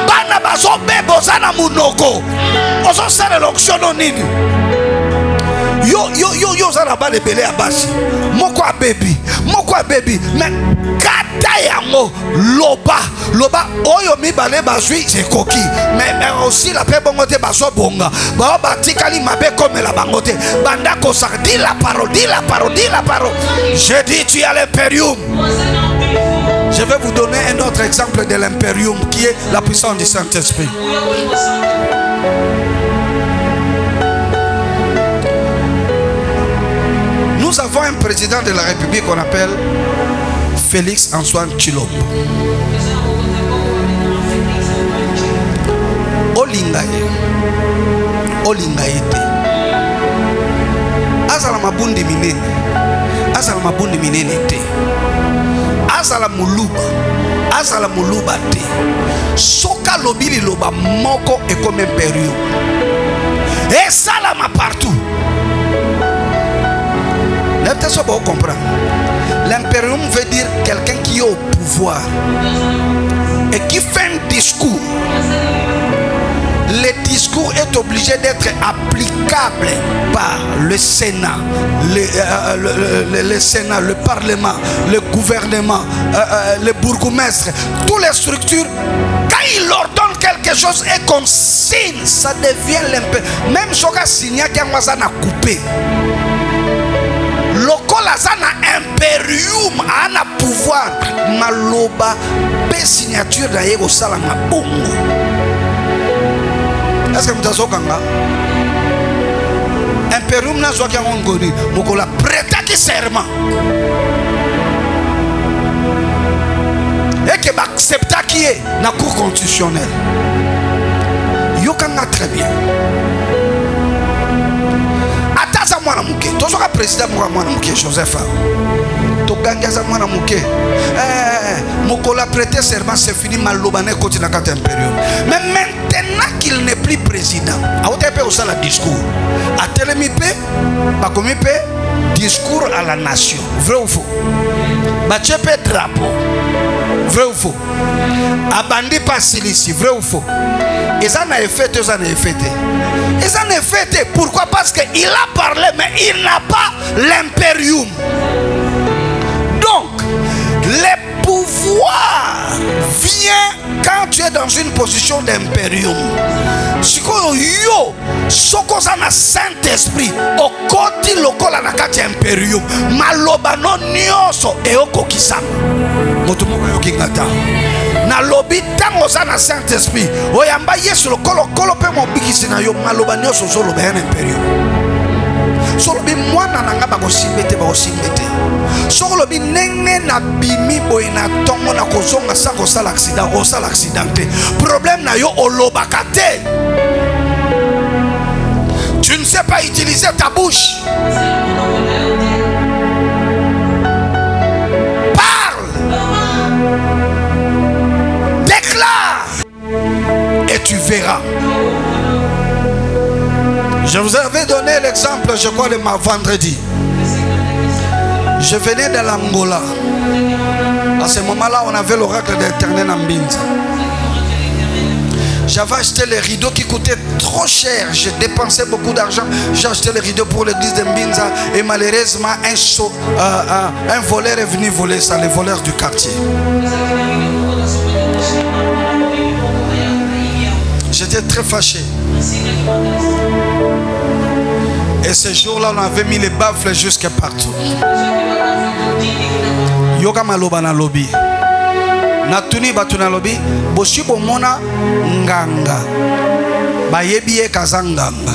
Bana bazo bebo sana munoko. Ozo sala l'onction nini? Yo zana ba lebele ya basi moko a baby mais kata yango loba oyo mibale bazwi c'est coquille mais aussi la paix bongote baso bonga ba batikali mabe comme la bangote banda ko sa dit la parole. Je dis tu as l'impérium. Je vais vous donner un autre exemple de l'impérium qui est la puissance du Saint-Esprit. Nous avons un président de la République qu'on appelle Félix Antoine Tshilombo. Olingaye te. Azala mabundi minene te. Azala muluba te. Soka lobili loba moko et comme impérieux. Et salama partout. L'impérium veut dire quelqu'un qui est au pouvoir et qui fait un discours. Le discours est obligé d'être applicable par le Sénat, le Sénat, le Parlement, le gouvernement, le bourgmestre, toutes les structures. Quand il ordonne quelque chose et qu'on signe, ça devient l'impérium. Même si on a signé qu'il y a coupé. Lokola zana imperium ana pouvoir maloba pe signature na yego sala mabongo. Est-ce que mutazo kanga imperium na zo kya ngoni mokola prêta ki serment et que accepta qui est na cour constitutionnelle yokanga très bien. Ataza mwana muke tozoka président mwana muke Joseph togangaza mwana muke mokola prêter serment c'est fini malobane continue na kata impérium. Mais maintenant qu'il n'est plus président a otepe osala discours a telemi pe bakomi pe discours à la nation, vrai ou faux? Bachepe drapeau, vrai ou faux? Abandi pas silisi, vrai ou faux? Et ça n'a effet, ça n'a effet. Et ça n'a effet, pourquoi? Parce qu'il a parlé, mais il n'a pas l'impérium. Donc, le pouvoir vient quand tu es dans une position d'impérium. Si yo soko na Saint-Esprit au côté local na kati impérium maloba no nyoso e okokisama moto moko yokingata na lobi tango na Saint-Esprit oyamba Yesu lokolo pe mobikisi na yo maloba nyoso zolo ba impérium. Solobi mwana nanga bakosimbete solobi nenge na bimi boy na tongo na kozonga sa kosala accident osala accidenté problème na yo olobakate. Tu ne sais pas utiliser ta bouche. Parle. Déclare. Et tu verras. Je vous avais donné l'exemple, je crois, le vendredi. Je venais de l'Angola. À ce moment-là, on avait l'oracle d'Éternel en Mbinza. J'avais acheté les rideaux qui coûtaient trop cher. J'ai dépensé beaucoup d'argent. J'ai acheté les rideaux pour l'église de Mbinza. Et malheureusement, un voleur est venu voler ça, les voleurs du quartier. J'étais très fâché. Et ce jour-là, on avait mis les baffles jusqu'à partout. yoka maloba na lobi natuni batu na lobi bosi bomona nganga bayebi ye kaza nganga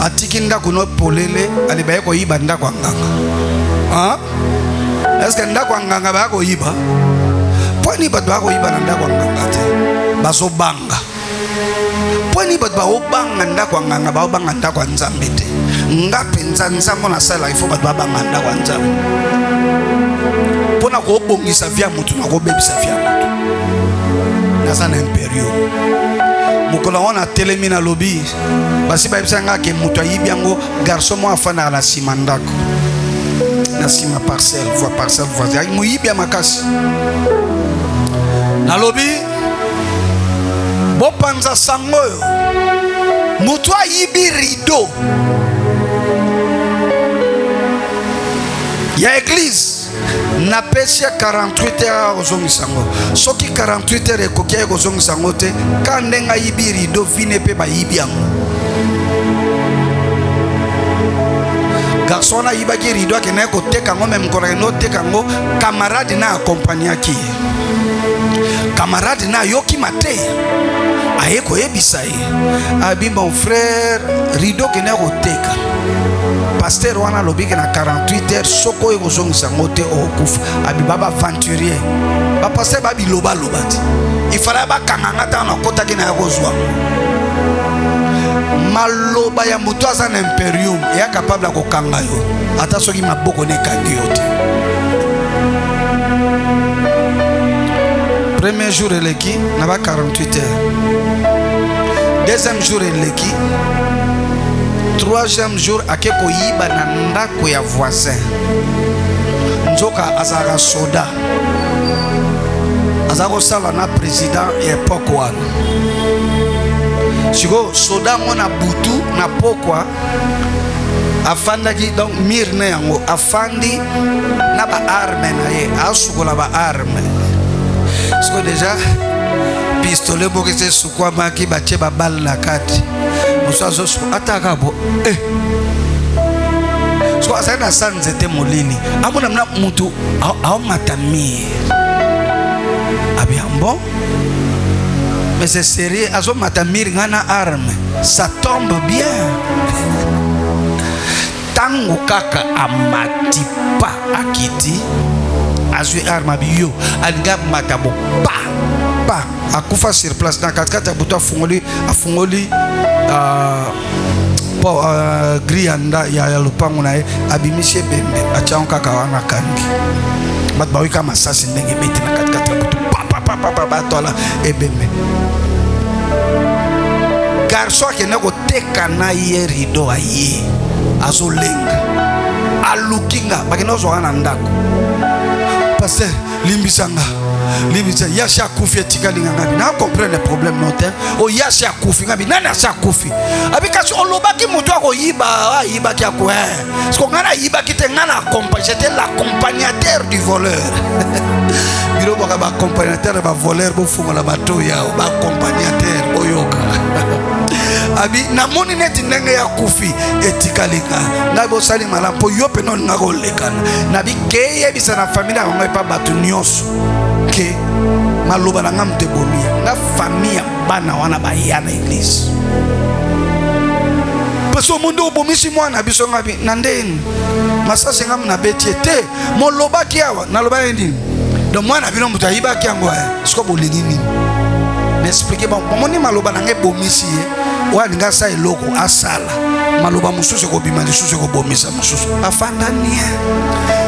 atiki ndako no polele alibaye ko yiba ndako nganga est-ce que ndako nganga ba ko yiba poni batu ba ko yiba na ndako nganga te baso banga poni batu ba obanga ndako nganga ba obanga ndako nzambe te ngapi nzambe na sala il faut batu ba banga ndako nzambe pona ko bongisa via mutu na ko bebisa via mutu nasa na impériaux mukolo wana telemi na lobi basi ba bisanga ke mutu ayibi yango garçon mo afana na sima ndako na sima parcelle voisin mo yibi ya makasi na lobi bo panza sango mutu ayibi rideau ya église na pesia 48 heures ozongisango soki 48 heures ekokia kozongisango te kandenga yibi rideau vine pe ba yibi yango garçon na yibaki rideau akena koteka ngo même koreno teka ngo camarade na accompagnaki camarade na yoki mate aye ko yebisa ye abi mon frère rideau kena koteka pasteur wana lobiki na 48 heures soko ekozongisa ngote okufa abi baba aventurier ba pasteur babi loba lobati ifala ba kanganga ta na kota kina yakozwa maloba ya mutu aza na imperium ya capable ko kanga yo ata soki maboko ne kangi yo te premier jour eleki na ba 48 heures deuxième jour eleki troisième jour akeko yiba na ndako ya voisin nzoka azaka soda azako sala na président ya époque wana siko soda mona butu na pokwa afandaki donc mirne yango afandi na ba arme na ye asukola ba arme siko déjà pistolet bokese sukwa maki bache ba balle na kati musazo ataka bo so asana sanzete molini amona mna mutu au matami abiambo mais c'est sérieux azo matamir ngana arme ça tombe bien tango kaka amatipa akiti azui arme biyo alga matabo pa akufa sur place na katkata buto afungoli grianda ya lupango na ye abimisie bembe achao kaka wana kangi bat bawika masasi ndenge beti na katkata buto pa tola ebembe garçon akena ko teka na ye rideau aye azolenga alukinga bakena zo wana ndako pasteur limbisanga limisa yasha kufi etikalinga ngabi na comprendre problème note o yasha kufi ngabi nana yasha kufi abikaso olobaki mutu akoyiba ayibaki ako sko ngana yibaki te ngana j'étais l'accompagnateur du voleur biro baka ba accompagnateur ba voleur bo fungola bato ya ba accompagnateur oyoka abi na moni neti ndenge ya kufi etikalinga ngabo sali malampo yo pe non ngako lekana na bikeye bisa na famille ngo pa batu nyonso ke maloba na ngam te bomi na famille bana wana ba ya na église peso mundo bomisi mwana biso ngabi na ndeni masase ngam na betiete mo loba kiawa na loba ndini do mwana bino muta yiba kiango sko bolingi nini m'expliquer bon moni maloba na nge bomisi wa ninga sa eloko asala maloba mususu ko bima mususu ko bomisa mususu afandani.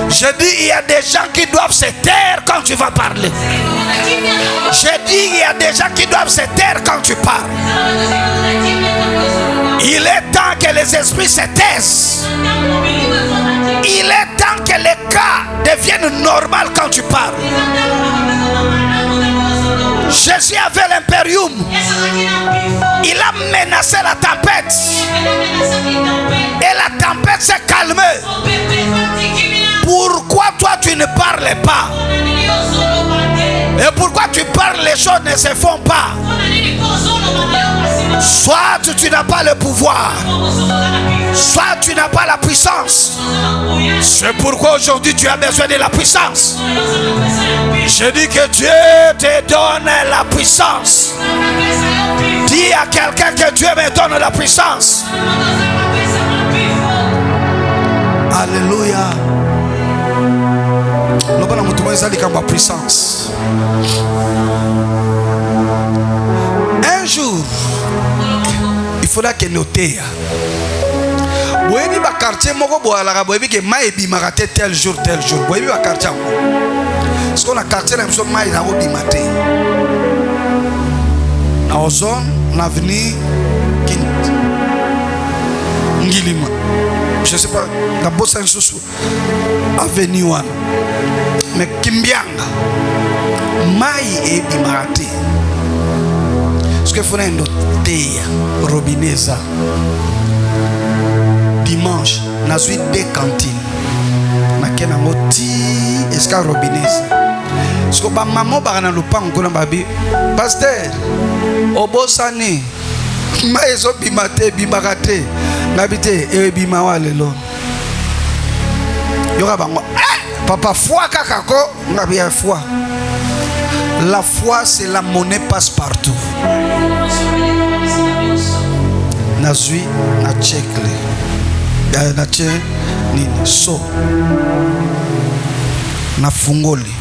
Je dis il y a des gens qui doivent se taire quand tu vas parler. Je dis il y a des gens qui doivent se taire quand tu parles. Il est temps que les esprits se taisent. Il est temps que les cas deviennent normaux quand tu parles. Jésus avait l'impérium. Il a menacé la tempête. Et la tempête s'est calmée. Pourquoi toi tu ne parles pas? Et pourquoi tu parles, les choses ne se font pas? Soit tu n'as pas le pouvoir, soit tu n'as pas la puissance. C'est pourquoi aujourd'hui tu as besoin de la puissance. Je dis que Dieu te donne la puissance. Dis à quelqu'un que Dieu me donne la puissance. Alléluia. La puissance. Un jour, il faudra que noter. Boyebi ba quartier moko boalaka boyebi ke mai ebimaka tel jour tel jour. Boyebi ba quartier. Parce qu'on a quartier na mso mai na obimate. Na ozone na avenue Kint. Ngilima. Je sais pas, la bossa nsusu avenue wana. Mais Kimbianga mai ebimaka te. Ce que faut noter robineza. Dimanche, na suite des cantines. Na kena moti eska robineza. Ce que ba maman ba na lupango kuna babi. Pasteur, obosani. Ma ezo bimate bimakate. Nabite e bimawa lelo. Yoka bango. Papa foi kakako, ngabi foi. La foi c'est la monnaie passe partout. Na zui na chekle. Na che ni so. Na fungoli.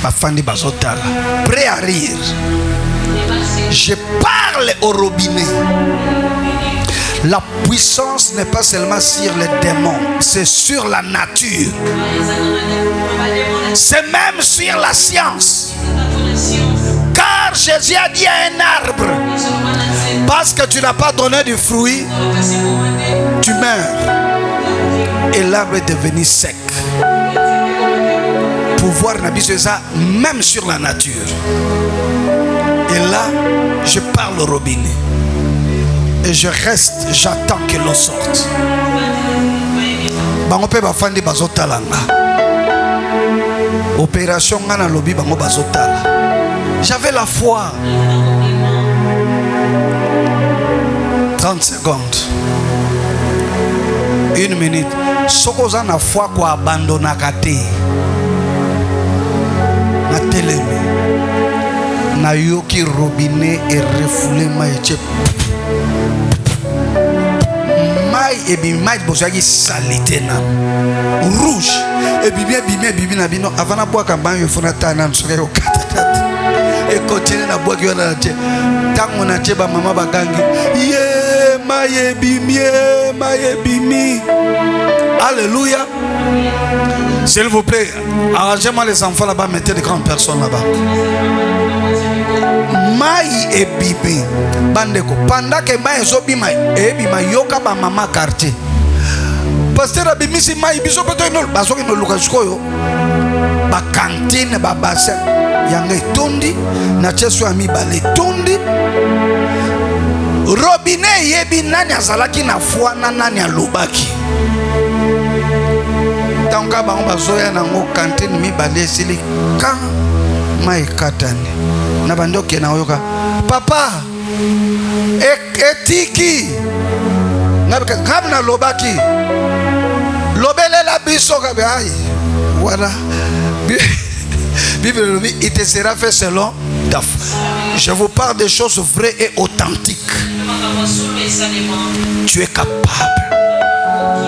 Bafandi bazotala. Prêt à rire. Je parle au robinet. La puissance n'est pas seulement sur les démons, c'est sur la nature. C'est même sur la science. Car Jésus a dit à un arbre, parce que tu n'as pas donné du fruit, tu meurs. Et l'arbre est devenu sec. Pouvoir n'habite ça même sur la nature. Et là, je parle au robinet. Et je reste, j'attends que l'eau sorte. Bangope bafandi bazotalanga. Opération ngana lobi bango bazotala. J'avais la foi. 30 secondes. 1 minute. Sokoza na foi kwa abandona kate. Na telemi. Na yoki robinet et refoulé maïche. Mai et bimai bozaki salité na rouge et bibi na bino avant na bois campagne il faut na tana nsoke ko kata et continuer na bois qui na tie tango na tie ba mama bagangi ye mai bimi. Alléluia. S'il vous plaît, arrangez-moi les enfants là-bas, mettez des grandes personnes là-bas. Mai et bibi bandeko pendant que mai ezobima ebima yoka ba mama quartier pasteur abimisi mai biso peto no basoki no lukashikoyo ba cantine ba bassin yanga etondi na cheso ami bale tondi robinet yebi nani azalaki na foi na nani alobaki tanga bango bazoya nango cantine mi bale sili kan mai katani na bandoke na oyoka papa etiki na lobaki lobele la biso kabe ai voilà Bible dit il te sera fait selon ta foi. Je vous parle des choses vraies et authentiques. Tu es capable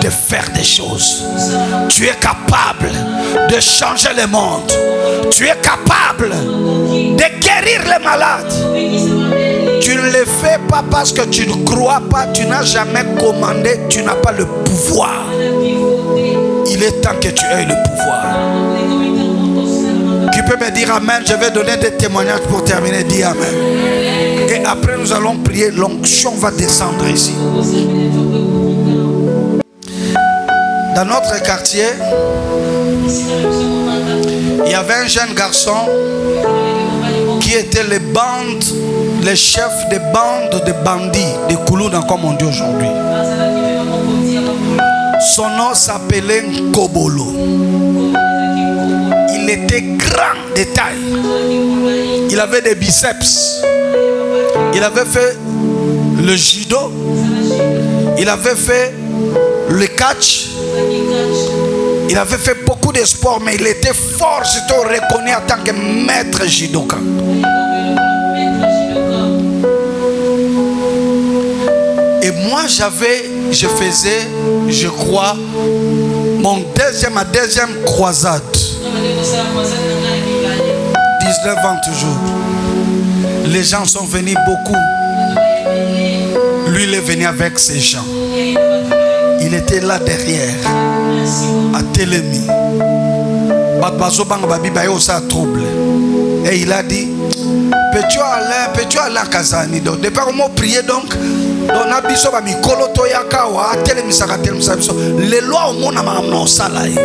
de faire des choses. Tu es capable de changer le monde. Tu es capable de guérir les malades. Tu ne le fais pas parce que tu ne crois pas. Tu n'as jamais commandé. Tu n'as pas le pouvoir. Il est temps que tu aies le pouvoir. Tu peux me dire amen. Je vais donner des témoignages pour terminer. Dis amen. Et après nous allons prier. L'onction va descendre ici. Dans notre quartier, il y avait un jeune garçon qui était les chefs des bandes de bandits, de Kouloudan comme on dit aujourd'hui. Son nom s'appelait Kobolo. Il était grand de taille. Il avait des biceps. Il avait fait le judo. Il avait fait le catch. Il avait fait beaucoup de sports, mais il était fort, surtout reconnu en tant que maître judoka. Et moi je faisais, je crois, ma deuxième croisade. 19 ans toujours. Les gens sont venus beaucoup. Lui, il est venu avec ses gens. Il était là derrière, à Télémi. Trouble. Et il a dit, peux-tu aller à Kazani? Donc, depuis qu'on m'a prié, donc, on a biso ba mikolo to yakawa Télémisaka biso. Les lois au monde n'ont salaire.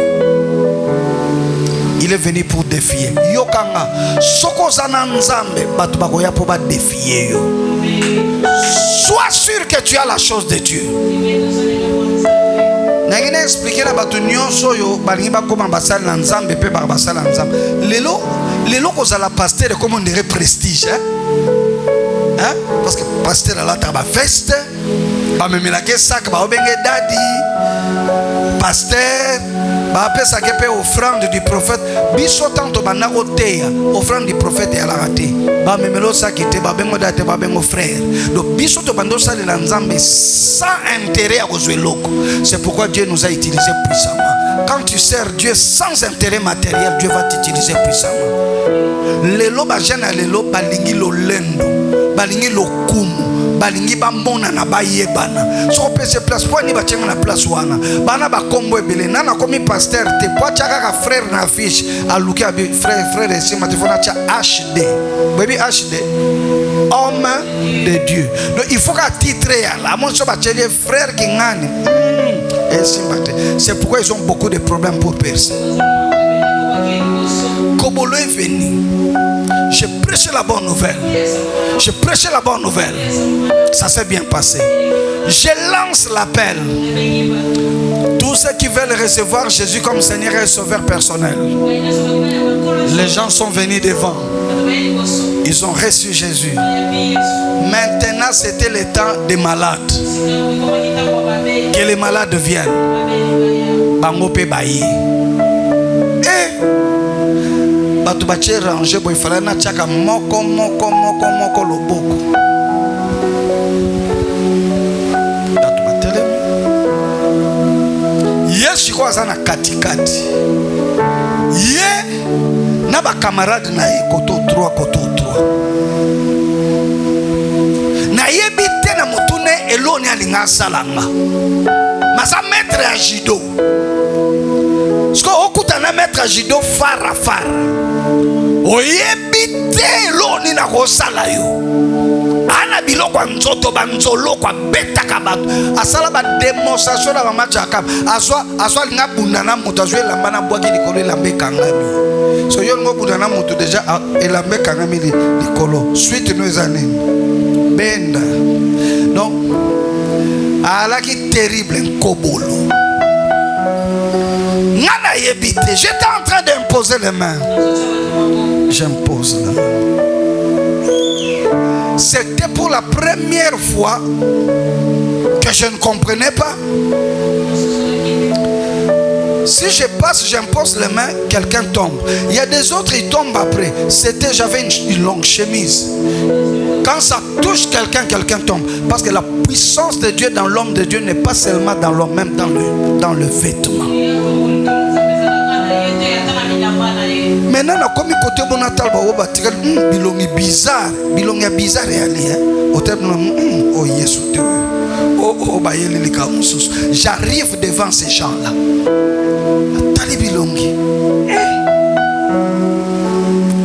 Il est venu pour défier. Yokanga, soko zana nzambe, batu bakoya pour ba défier yo. Sois sûr que tu as la chose de Dieu. N'a expliqué la batu nyonso yo, balingi ba koma basal na nzambe pe ba basal na nzambe. Lelo ko za la pasteur comme on dirait prestige, hein? Parce que pasteur là ta ba feste, ba memelake sac ba obenge dadi. Pasteur ba pesa kepe offrande du prophète biso tanto banako teya offrande du prophète ya la raté ba memelo sakite ba bengo date ba bengo frère donc biso to bando sale la nzambe sans intérêt à kozwe loko. C'est pourquoi Dieu nous a utilisé puissamment. Quand tu sers Dieu sans intérêt matériel, Dieu va t'utiliser puissamment. Lelo ba jana lelo balingi lo lendo balingi lo kumu balingi ba mona na ba yebana so pe se place pour ni ba tchenga na place wana bana ba kombo ebele nana komi pasteur te po tchaka ka frère na affiche aluki abi frère et sima te fona tcha HD baby HD homme de Dieu. Donc il faut qu'à titrer là mon so ba tchele frère kingani et sima te. C'est pourquoi ils ont beaucoup de problèmes pour percer. Kobolo est venu. J'ai prêché la bonne nouvelle. J'ai prêché la bonne nouvelle. Ça s'est bien passé. Je lance l'appel. Tous ceux qui veulent recevoir Jésus comme Seigneur et Sauveur personnel. Les gens sont venus devant. Ils ont reçu Jésus. Maintenant, c'était le temps des malades. Que les malades viennent. Bangope bayi. Batu bache ranger boy fala na chaka moko loboko. Batu batelemi. Yesu kwa sana katikati. Ye na ba camarade na ye koto 3. Na ye bite na mutune eloni alinga salanga. Masa maître à judo. Ce qu'on okuta na maître à judo fara. Oyebite loni na kosala yo. Ana biloko nzoto banzolo kwa betaka bato. Asala ba démonstration na match akam. Aswa linga bundana mutu azwe lamba na bwaki likolo elambe kangami. So yo ngo bundana mutu déjà elambe kangami likolo. Suite no ezaneni. Benda. Donc alaki terrible nkobolo. J'étais en train d'imposer les mains. J'impose les mains. C'était pour la première fois que je ne comprenais pas. Si je passe, j'impose les mains, quelqu'un tombe. Il y a des autres, ils tombent après. J'avais une longue chemise. Quand ça touche quelqu'un, quelqu'un tombe. Parce que la puissance de Dieu dans l'homme de Dieu n'est pas seulement dans l'homme, même dans le vêtement. Maintenant, comme il côté bon natal, bilongi bizarre et allié. Oh Yesu, oh bayeli likamusus. J'arrive devant ces gens-là. Tali bilongi.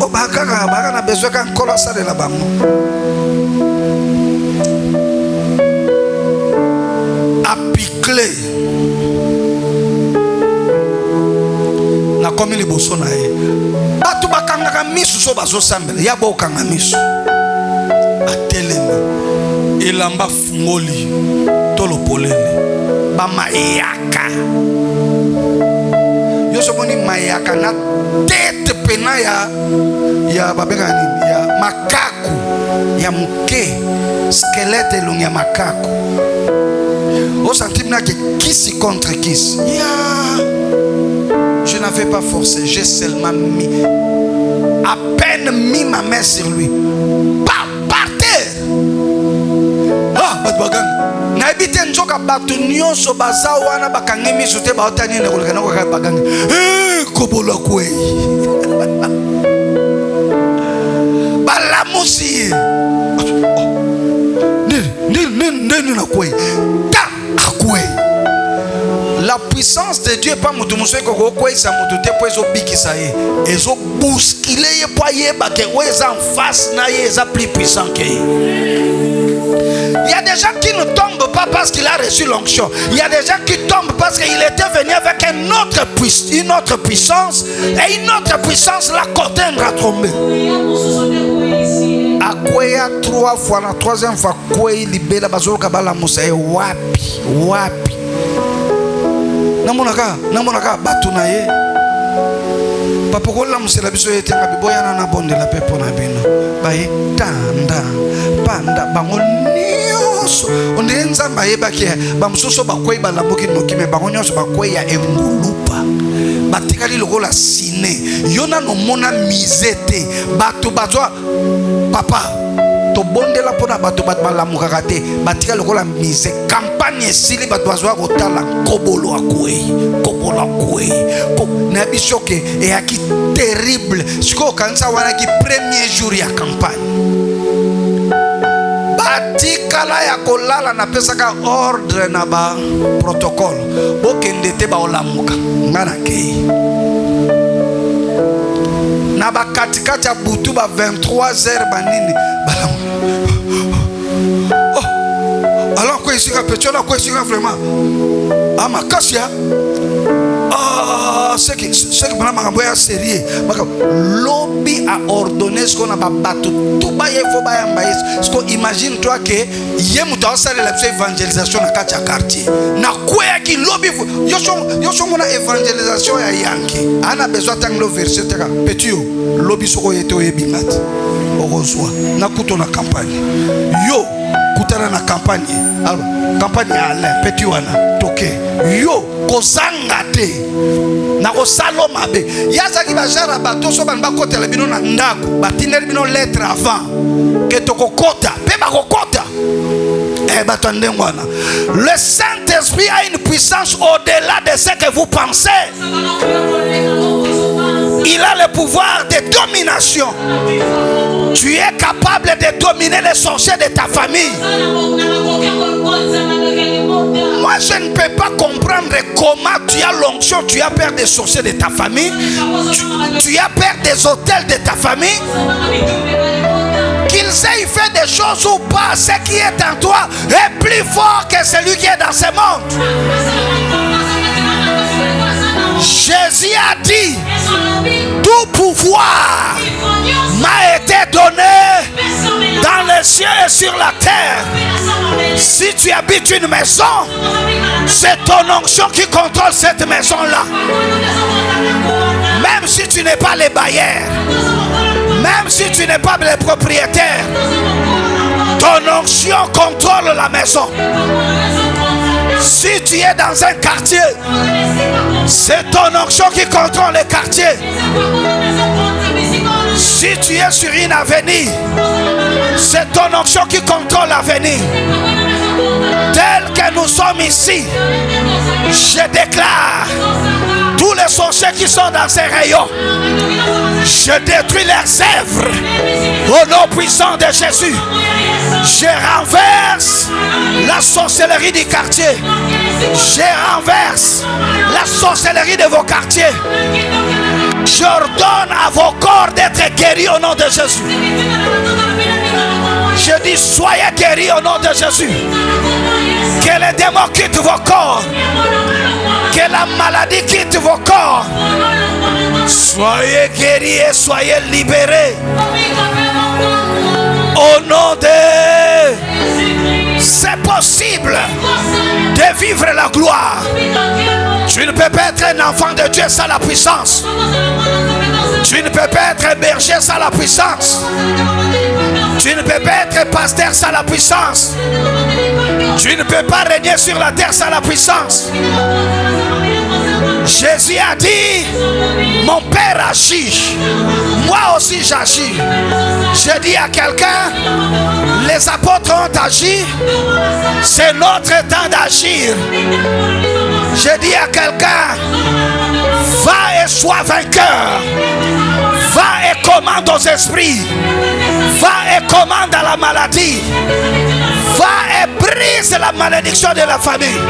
Oh baka na besoin qu'un colossal de la banque. Apiclé. Na komi liboso na ye. Batu bakanga misu so bazo sambela. Ya bo kanga misu. Atelemi. Elamba fungoli. Tolo polele. Bama yaka. somoni mayaka na tête pena ya babengani ya makaku ya muke squelette elongi ya makaku au centime na kisi contre kisi je n'avais pas forcé, j'ai seulement mis à peine mis ma main sur lui par terre. Na ebite njoka batu nyonso baza wana bakangi miso te baotani na koleka na kokaka bakangi kobola kwe balamusi nini na kwe ta akwe. La puissance de Dieu pas mutu muso ko kwe sa mutu te po ezo bikisa ye ezo bousculer ye po ye ba ke weza en face na ye eza plus puissant que il y a des gens qui ne tombent pas parce qu'il a reçu l'onction. Il y a des gens qui tombent parce qu'il était venu avec une autre puissance et une autre puissance l'a contraindre à tomber. Akwea 3 fois, la troisième fois, kwei libela bazolo kabala musa e wapi. Namonaka batuna ye. Papa ko la musela biso yete ngabiboya na bonde la pepo na bino. Ba ye tanda panda bango nyonso onde nzamba yebaki bamusoso bakwei balamuki noki me bango nyonso bakwei ya engulupa batikali lokola sine yona no mona misete bato bazwa papa to bondela pona bato balamukaka te batikali lokola mise campagne esili bato bazwa kotala kobolo akwei na bisoke eyaki terrible siko kanisa wana ki premier jour ya campagne batikala ya kolala na pesaka ordre na ba protocole bokende te baolamuka ngana ke na ba katikati ya butu ba 23h banini alors quoi ici répétition là quoi ici vraiment ama kasia ce qui m'a sérieux lobby a ordonné ce qu'on a battu tout baye faut baye mbaye ce qu'on imagine toi que yemu ta osale la évangélisation na katia quartier na quoi qui lobby yo so mona évangélisation ya yanki ana besoin tanglo verset ka petit lobby soko yeto yebingati orozwa na kuto na campagne yo kutana na campagne ala petit wana toke yo kozanga te na kosalo mabe yazaki bajara bato so ban bakotela bino na ndako batindeli bino lettre avant ke tokokota pe bakokota bato ndengwana. Le Saint-Esprit a une puissance au-delà de ce que vous pensez. Il a le pouvoir de domination. Tu es capable de dominer les sorciers de ta famille. Moi, je ne peux pas comprendre comment tu as l'onction, tu as peur des sorciers de ta famille, tu as peur des hôtels de ta famille. Qu'ils aient fait des choses ou pas, ce qui est en toi est plus fort que celui qui est dans ce monde. Jésus a dit, tout pouvoir m'a été donné dans les cieux et sur la terre. Si tu habites une maison, c'est ton onction qui contrôle cette maison-là. Même si tu n'es pas les bailleurs, même si tu n'es pas le propriétaire, ton onction contrôle la maison. Si tu es dans un quartier, c'est ton onction qui contrôle le quartier. Si tu es sur une avenue, c'est ton onction qui contrôle l'avenue. Tel que nous sommes ici, je déclare tous les sorciers qui sont dans ces rayons, je détruis leurs œuvres au nom puissant de Jésus. Je renverse la sorcellerie du quartier. Je renverse la sorcellerie de vos quartiers. J'ordonne à vos corps d'être guéris au nom de Jésus. Je dis soyez guéris au nom de Jésus. Que les démons quittent vos corps. Que la maladie quitte vos corps. Soyez guéris et soyez libérés. Au nom de... C'est possible de vivre la gloire. Tu ne peux pas être un Un enfant de Dieu sans la puissance. Tu ne peux pas être berger sans la puissance. Tu ne peux pas être pasteur sans la puissance. Tu ne peux pas régner sur la terre sans la puissance. Jésus a dit, mon Père agit, moi aussi j'agis. Je dis à quelqu'un, les apôtres ont agi, c'est notre temps d'agir. Je dis à quelqu'un, va et sois vainqueur. Va et commande aux esprits. Va et commande à la maladie. Va et brise la malédiction de la famille.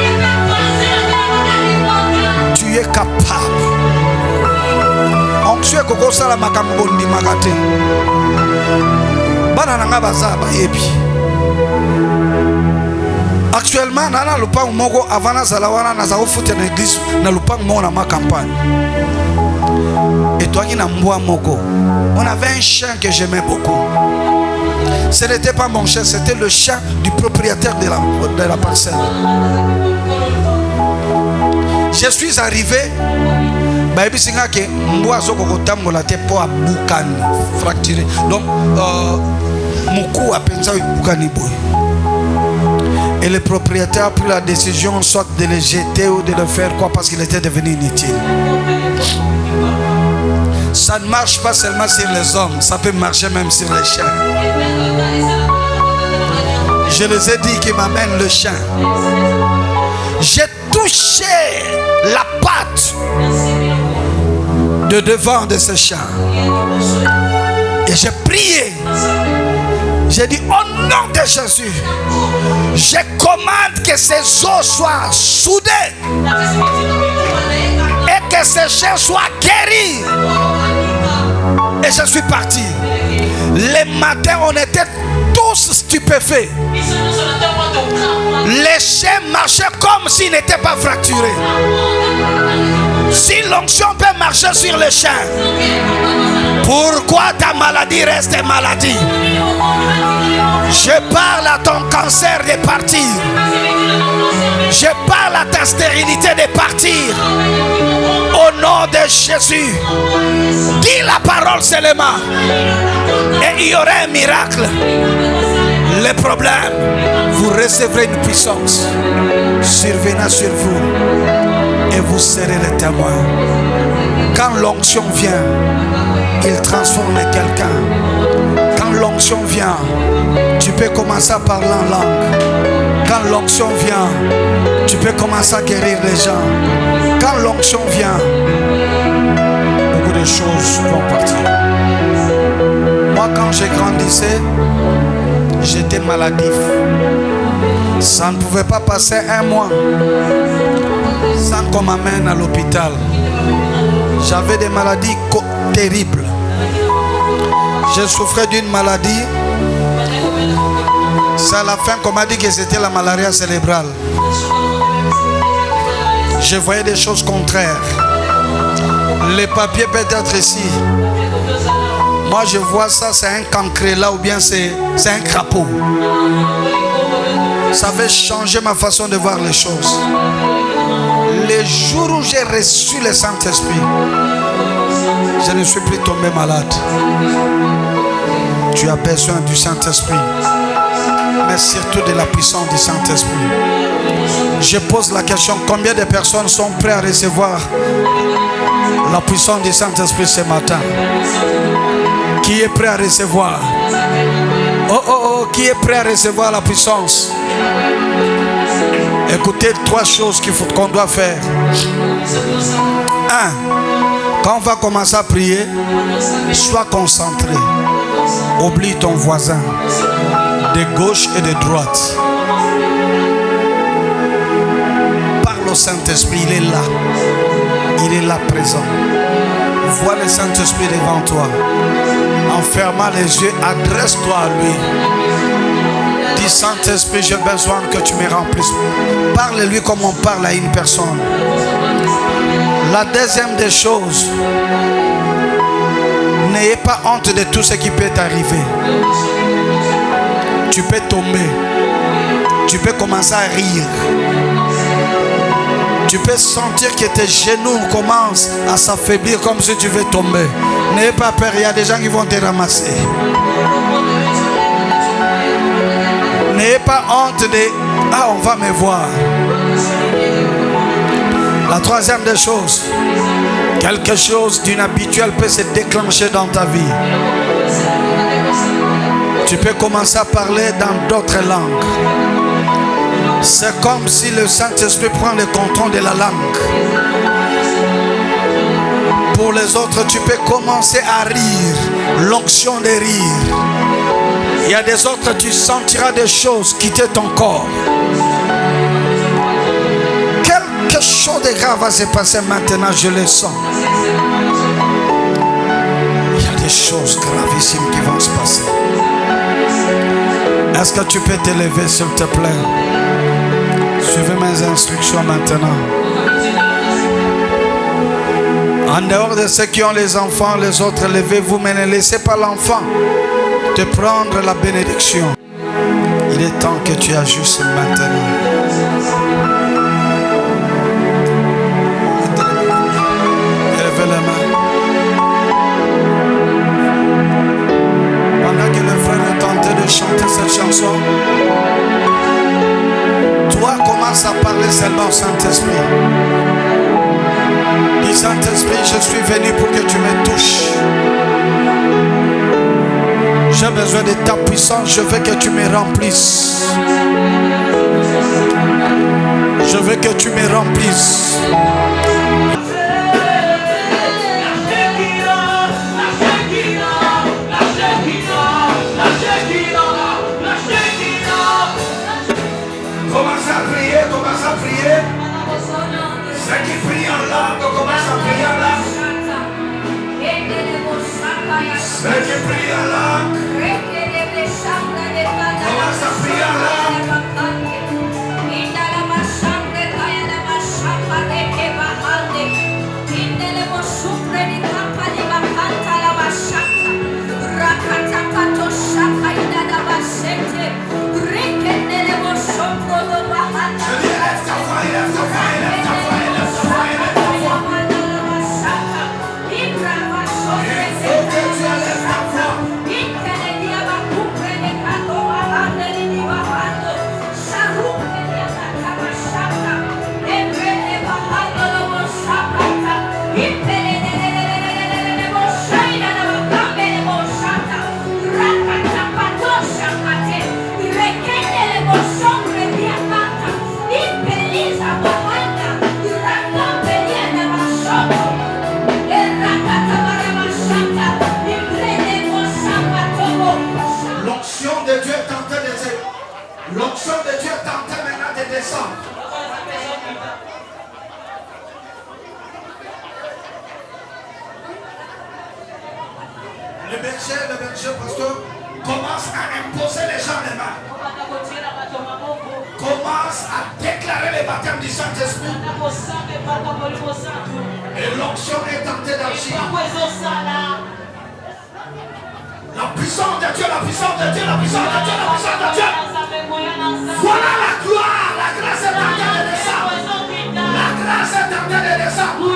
Tu es capable. Onction koko sala makambo ndi makate. Bana nanga bazaba yebi. Actuellement, dans le pan moko avant na zalawana na zao foot na église na le pan mo na ma campagne. Et toi qui na mboa moko. On avait un chien que j'aimais beaucoup. Ce n'était pas mon chien, c'était le chien du propriétaire de la parcelle. Je suis arrivé, fracturé. Donc, et le propriétaire a pris la décision soit de le jeter ou de le faire quoi parce qu'il était devenu inutile. Ça ne marche pas seulement sur les hommes, ça peut marcher même sur les chiens. Je les ai dit qu'ils m'amènent le chien. J'ai touché la patte de devant de ce chien. Et j'ai prié. J'ai dit au nom de Jésus, je commande que ces os soient soudés et que ces chiens soient guéris. Et je suis parti. Les matins, on était tous stupéfaits. Les chiens marchaient comme s'ils n'étaient pas fracturés. Si l'onction peut marcher sur les chiens, pourquoi ta maladie reste maladie? Je parle à ton cancer de partir. Je parle à ta stérilité de partir. Au nom de Jésus, dis la parole seulement et il y aura un miracle. Les problèmes, vous recevrez une puissance survenant sur vous et vous serez les témoins. Quand l'onction vient, il transforme quelqu'un. Quand l'onction vient, tu peux commencer à parler en langue. Quand l'onction vient, tu peux commencer à guérir les gens. Quand l'onction vient, beaucoup de choses vont partir. Moi, quand j'ai grandissé, j'étais maladif. Ça ne pouvait pas passer un mois sans qu'on m'amène à l'hôpital. J'avais des maladies terribles. Je souffrais d'une maladie. C'est à la fin qu'on m'a dit que c'était la malaria cérébrale. Je voyais des choses contraires. Les papiers peuvent être ici. Moi je vois ça, c'est un cancre là ou bien c'est un crapaud. Ça avait changé ma façon de voir les choses. Les jours où j'ai reçu le Saint-Esprit, je ne suis plus tombé malade. Tu as besoin du Saint-Esprit, mais surtout de la puissance du Saint-Esprit. Je pose la question, combien de personnes sont prêtes à recevoir la puissance du Saint-Esprit ce matin? Qui est prêt à recevoir? Qui est prêt à recevoir la puissance? Écoutez, 3 choses qu'on doit faire. 1. Quand on va commencer à prier, sois concentré. Oublie ton voisin de gauche et de droite. Parle au Saint-Esprit, il est là. Il est là présent. Vois le Saint-Esprit devant toi. En fermant les yeux, adresse-toi à lui. Dis, Saint-Esprit, j'ai besoin que tu me remplisses. Parle-lui comme on parle à une personne. La deuxième des choses, n'ayez pas honte de tout ce qui peut t'arriver. Tu peux tomber. Tu peux commencer à rire. Tu peux sentir que tes genoux commencent à s'affaiblir comme si tu veux tomber. N'ayez pas peur, il y a des gens qui vont te ramasser. N'ayez pas honte de « Ah, on va me voir ». La troisième des choses, quelque chose d'inhabituel peut se déclencher dans ta vie. Tu peux commencer à parler dans d'autres langues. C'est comme si le Saint-Esprit prend le contrôle de la langue. Pour les autres, tu peux commencer à rire, l'onction de rire. Il y a des autres, tu sentiras des choses quitter ton corps. Quelque chose de grave va se passer maintenant, je le sens. Il y a des choses gravissimes qui vont se passer. Est-ce que tu peux te lever, s'il te plaît? Suivez mes instructions maintenant. En dehors de ceux qui ont les enfants, les autres, levez-vous, mais ne laissez pas l'enfant te prendre la bénédiction. Il est temps que tu ajustes maintenant. Élevez les mains. Pendant que le frère est tenté de chanter cette chanson, toi commence à parler seulement au Saint-Esprit. Dis Saint-Esprit, je suis venu pour que tu me touches. J'ai besoin de ta puissance, je veux que tu me remplisses. Je veux que tu me remplisses. Commence à prier, commence à prier. Ceux qui prient en langue, commence à prier en langue. Ceux qui prient en langue, commence à prier en langue. Je dis, lève ta voix, lève ta voix, lève ta voix, lève ta voix, lève ta voix. Il faut que tu élèves ta voix. L'onction de Dieu est en train de se... L'onction de Dieu est en train maintenant de descendre. Le berger, pasteur, commence à imposer les gens les mains. Commence à déclarer le baptême du Saint-Esprit. Et l'onction est en train d'agir. La puissance de Dieu, la puissance de Dieu, la puissance de Dieu, la puissance de Dieu. Voilà la gloire, la grâce est en train de descendre. La grâce est en train de descendre.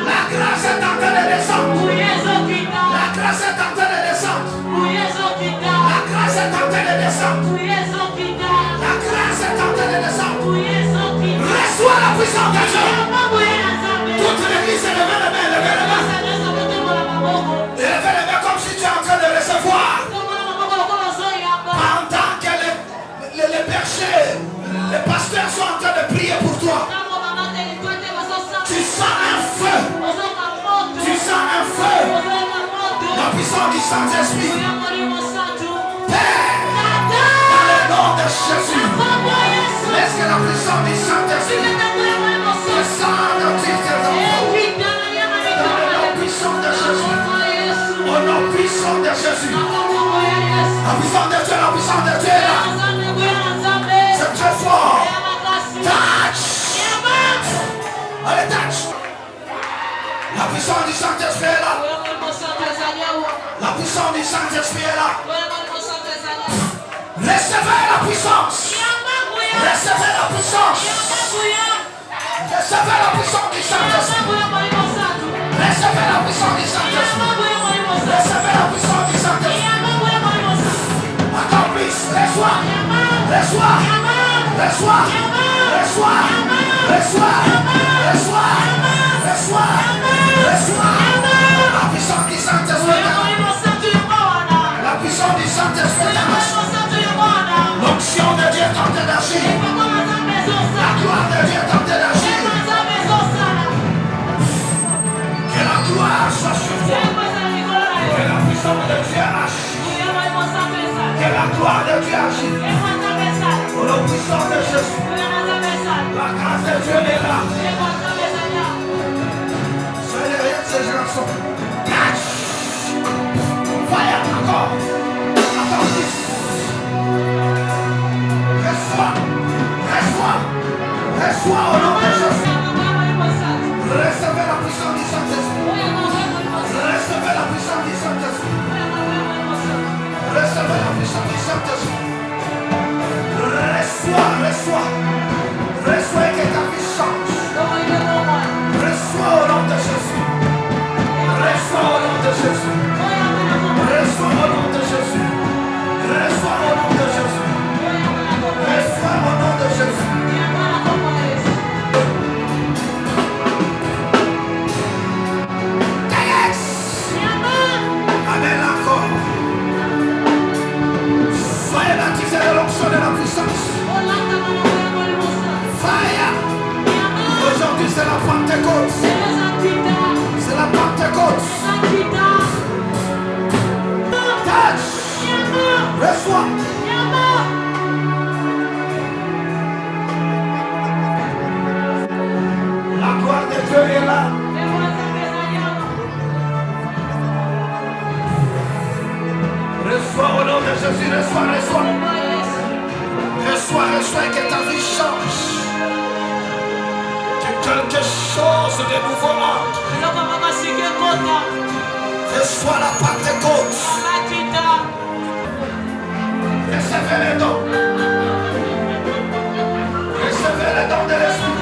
La grâce est en train de descendre. La grâce est en train de descendre. La grâce est en train de descendre. La grâce est en train de descendre. Reçois la puissance de Dieu. Toute l'église, levez les mains, levez les mains. Levez les mains comme si tu es en train de recevoir. Pendant que les bergers, les pasteurs sont en train de prier pour toi. Tu sens un feu. Tu sens un feu. La puissance du Saint-Esprit. Père, dans le nom de Jésus, laisse que la puissance du Saint-Esprit descende dans tes enfants. Dans la puissance de Jésus. Au nom puissant de Jésus. La puissance de Dieu, la puissance de Dieu est là. C'est très fort. Touch. Allez, touch. La puissance du Saint-Esprit est là. La puissance du Saint-Esprit est là. Recevez la puissance. Recevez la puissance. Recevez la puissance du Saint-Esprit. Recevez la puissance du Saint-Esprit. Recevez la puissance du Saint-Esprit. Encore plus. Reçois. Reçois. Reçois. Reçois. Reçois. Reçois. Reçois. Reçois. La puissance du Saint-Esprit. La puissance du Saint-Esprit. L'onction de Dieu tente d'agir. La gloire de Dieu tente d'agir. Que la gloire soit sur toi. Que la puissance de Dieu agisse. Que la gloire de Dieu agisse. Pour la puissance de Jésus. La grâce de Dieu est là. Soyez derrière ces garçons. Fire encore. Encore plus. Reçois. Reçois. Reçois au nom de Jésus. Recevez la puissance du Saint-Esprit. Recevez la puissance du Saint-Esprit. Recevez la puissance du Saint-Esprit. Reçois, reçois. Reçois que ta vie change. Reçois au nom de Jésus. Reçois au nom de Jésus. Reçois au nom de Jésus. Reçois au nom de Jésus. Reçois au nom de Jésus. Amen encore. Soyez baptisés de l'onction de la puissance. Fire. Aujourd'hui c'est la Pentecôte. C'est la Pentecôte. Touch. Reçois. La gloire de Dieu est là. Reçois au nom de Jésus, reçois, reçois. Reçois, reçois que ta vie change. Que quelque chose de nouveau entre. Reçois la Pentecôte. Recevez les dons. Recevez les dons de l'Esprit.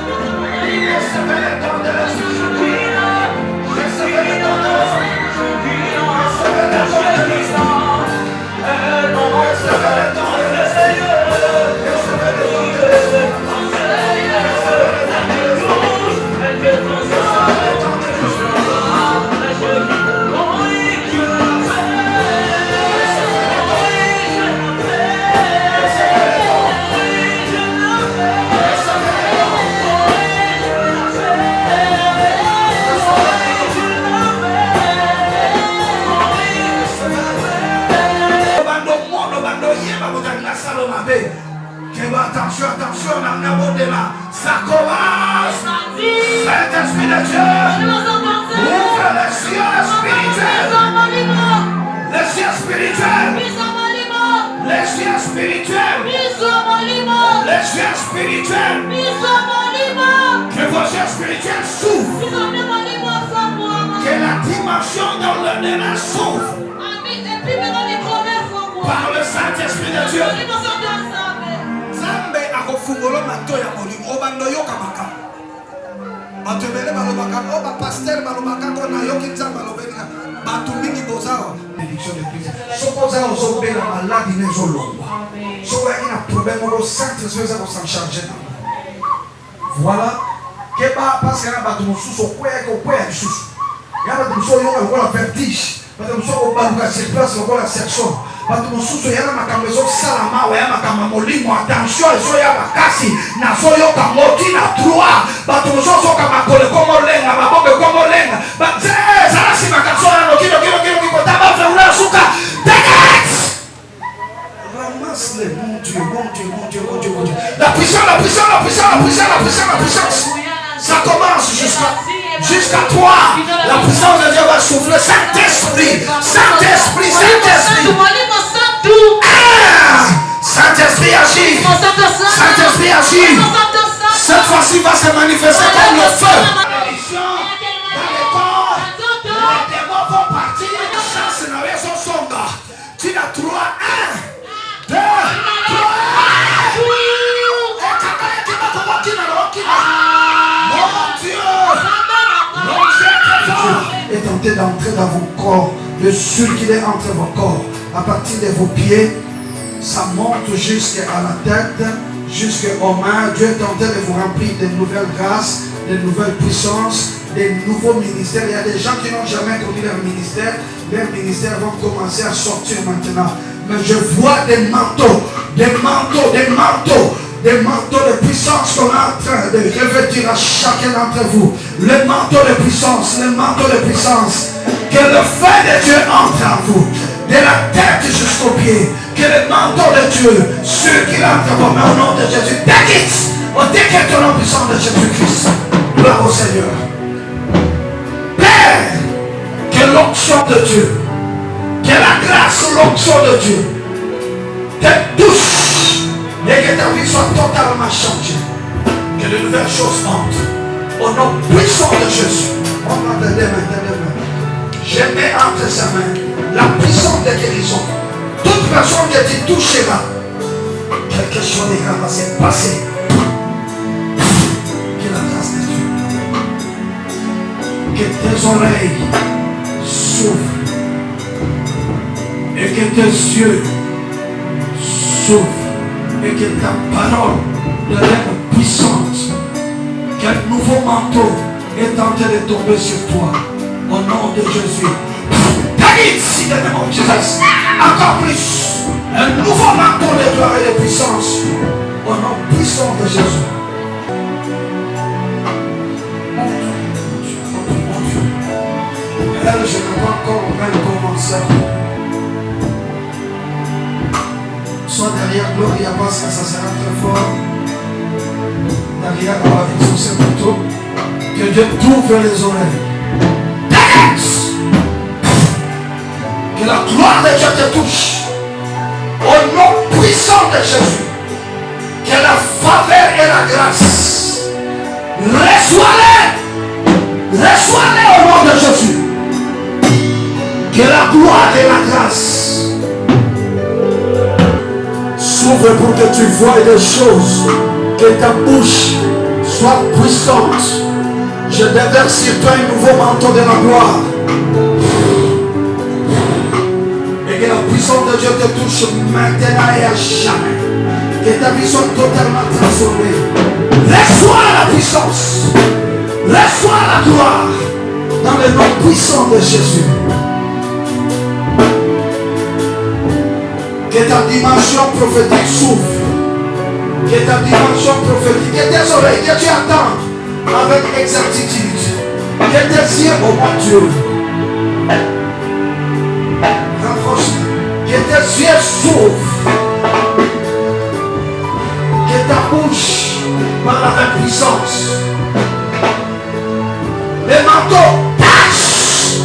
Recevez les dons de l'Esprit. Recevez les dons de l'Esprit. Recevez les dons de l'Esprit. Recevez les dons de l'Esprit. Recevez les dons de l'Esprit. Attention, attention, ça commence. Saint-Esprit de Dieu, ouvre les cieux spirituels. Les cieux spirituels. Les cieux spirituels. Les cieux spirituels. Que vos cieux spirituels s'ouvrent. Que la dimension dans le néant s'ouvre. Par le Saint-Esprit de Dieu. Zambe akofungolo mato ya molimo obando yoka maka batebele balobaka oba pasteur balobaka ko na yoki nzamba lobelika batu mingi bozao bénédiction de Christ soko za ozobela maladi nezolongwa soko ya ina problème au Saint-Esprit za ko s'en charger. Voilà que ba parce que na batu mususu kwea ko kwea bisusu ya batu mususu yoka ko la vertige batu mususu ko baluka sur place ko la section. Batu mususu yana makambo ezo salama wa ya makambo molimo attention ezo ya bakasi na so yo kamoti na trois batu mususu kama kole komo lenga mabobe komo lenga batse sala si makaso na kilo ko taba fe ula suka tekat ramasse le mon Dieu la puissance ça commence jusqu'à toi. La puissance de Dieu va souffler. Saint-Esprit. Saint-Esprit agit. Saint-Esprit agit. Cette fois-ci va se manifester comme le feu. Dans les corps, les démons vont partir. Chance na weso songa. Tu n'as 3, 1, 2, 3. opportunité d'entrer dans vos corps, de circuler entre vos corps, à partir de vos pieds, ça monte jusqu'à la tête, jusqu'aux mains. Dieu est en train de vous remplir de nouvelles grâces, de nouvelles puissances, des nouveaux ministères. Il y a des gens qui n'ont jamais connu leur ministère. Leurs ministères vont commencer à sortir maintenant. Mais je vois des manteaux, des manteaux, des manteaux, des manteaux de puissance qu'on est en train de revêtir à chacun d'entre vous. Le manteau de puissance, le manteau de puissance. Que le feu de Dieu entre en vous, de la tête jusqu'aux pieds. Que le manteau de Dieu, ceux qui l'entrent en vous, au nom de Jésus, déquitte, au décret au nom puissant de Jésus-Christ. Gloire au Seigneur. Père, que l'onction de Dieu, que la grâce, l'onction de Dieu te touche et que ta vie soit totalement changée. Que de nouvelles choses entrent au nom puissant de Jésus. On va te demain. Je mets entre sa main la puissance de guérison. Toute personne que tu toucheras, quelque chose de grave va se passer. Que la grâce de Dieu, que tes oreilles s'ouvrent et que tes yeux s'ouvrent et que ta parole devienne puissante. Quel nouveau manteau est en train de tomber sur toi au nom de Jésus. Ici, dans le nom de Jésus, encore plus, un nouveau manteau de gloire et de puissance au nom puissant de Jésus. Mon Dieu. Et là, je ne vois encore même commencer. Soit derrière Gloria, parce que ça sera très fort. Derrière, avec tous ces manteaux, que Dieu t'ouvre les oreilles. Que la gloire de Dieu te touche au nom puissant de Jésus. Que la faveur et la grâce reçois-les au nom de Jésus. Que la gloire et la grâce s'ouvrent pour que tu voies des choses, que ta bouche soit puissante. Je déverse sur toi un nouveau manteau de la gloire. Que la puissance de Dieu te touche maintenant et à jamais. Que ta vie soit totalement transformée. Reçois la puissance. Reçois la gloire. Dans le nom puissant de Jésus. Que ta dimension prophétique s'ouvre. Que ta dimension prophétique, que tes oreilles, que tu attends avec exactitude. Que tes yeux, oh mon Dieu. Que tes yeux s'ouvrent. Que ta bouche parle avec puissance. Les manteaux tâchent.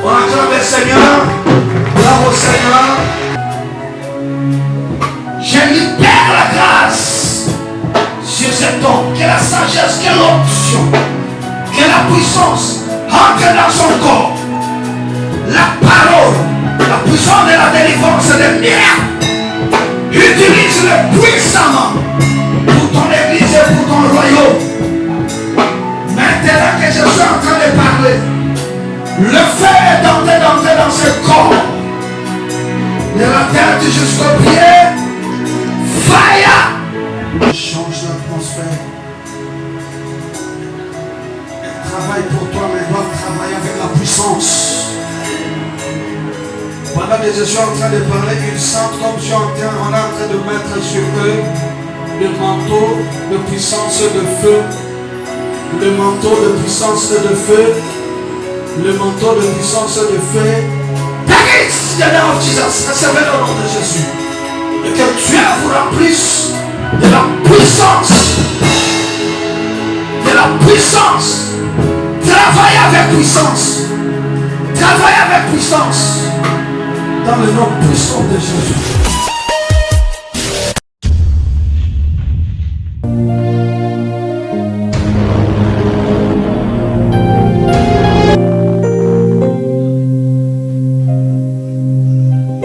On acclame le Seigneur. Bravo Seigneur. Je libère la grâce sur cet homme. Que la sagesse, que l'onction, que la puissance entre dans son corps. La parole, la puissance de la délivrance des miracles. Utilise-le puissamment pour ton église et pour ton royaume. Maintenant que je suis en train de parler, le feu est d'entrer dans ce corps. De la tête jusqu'au pied. Fire! Change l'atmosphère. Elle travaille pour toi, mais elle doit travailler avec la puissance. Pendant que je suis en train de parler, ils sentent comme je suis on est en train de mettre sur eux le manteau de puissance de feu, le manteau de puissance de feu, le manteau de puissance de feu. Recevez le nom de Jésus. Et que Dieu vous remplisse de la puissance. De la puissance. Travaillez avec puissance. Travaillez avec puissance. Dans le nom puissant de Jésus.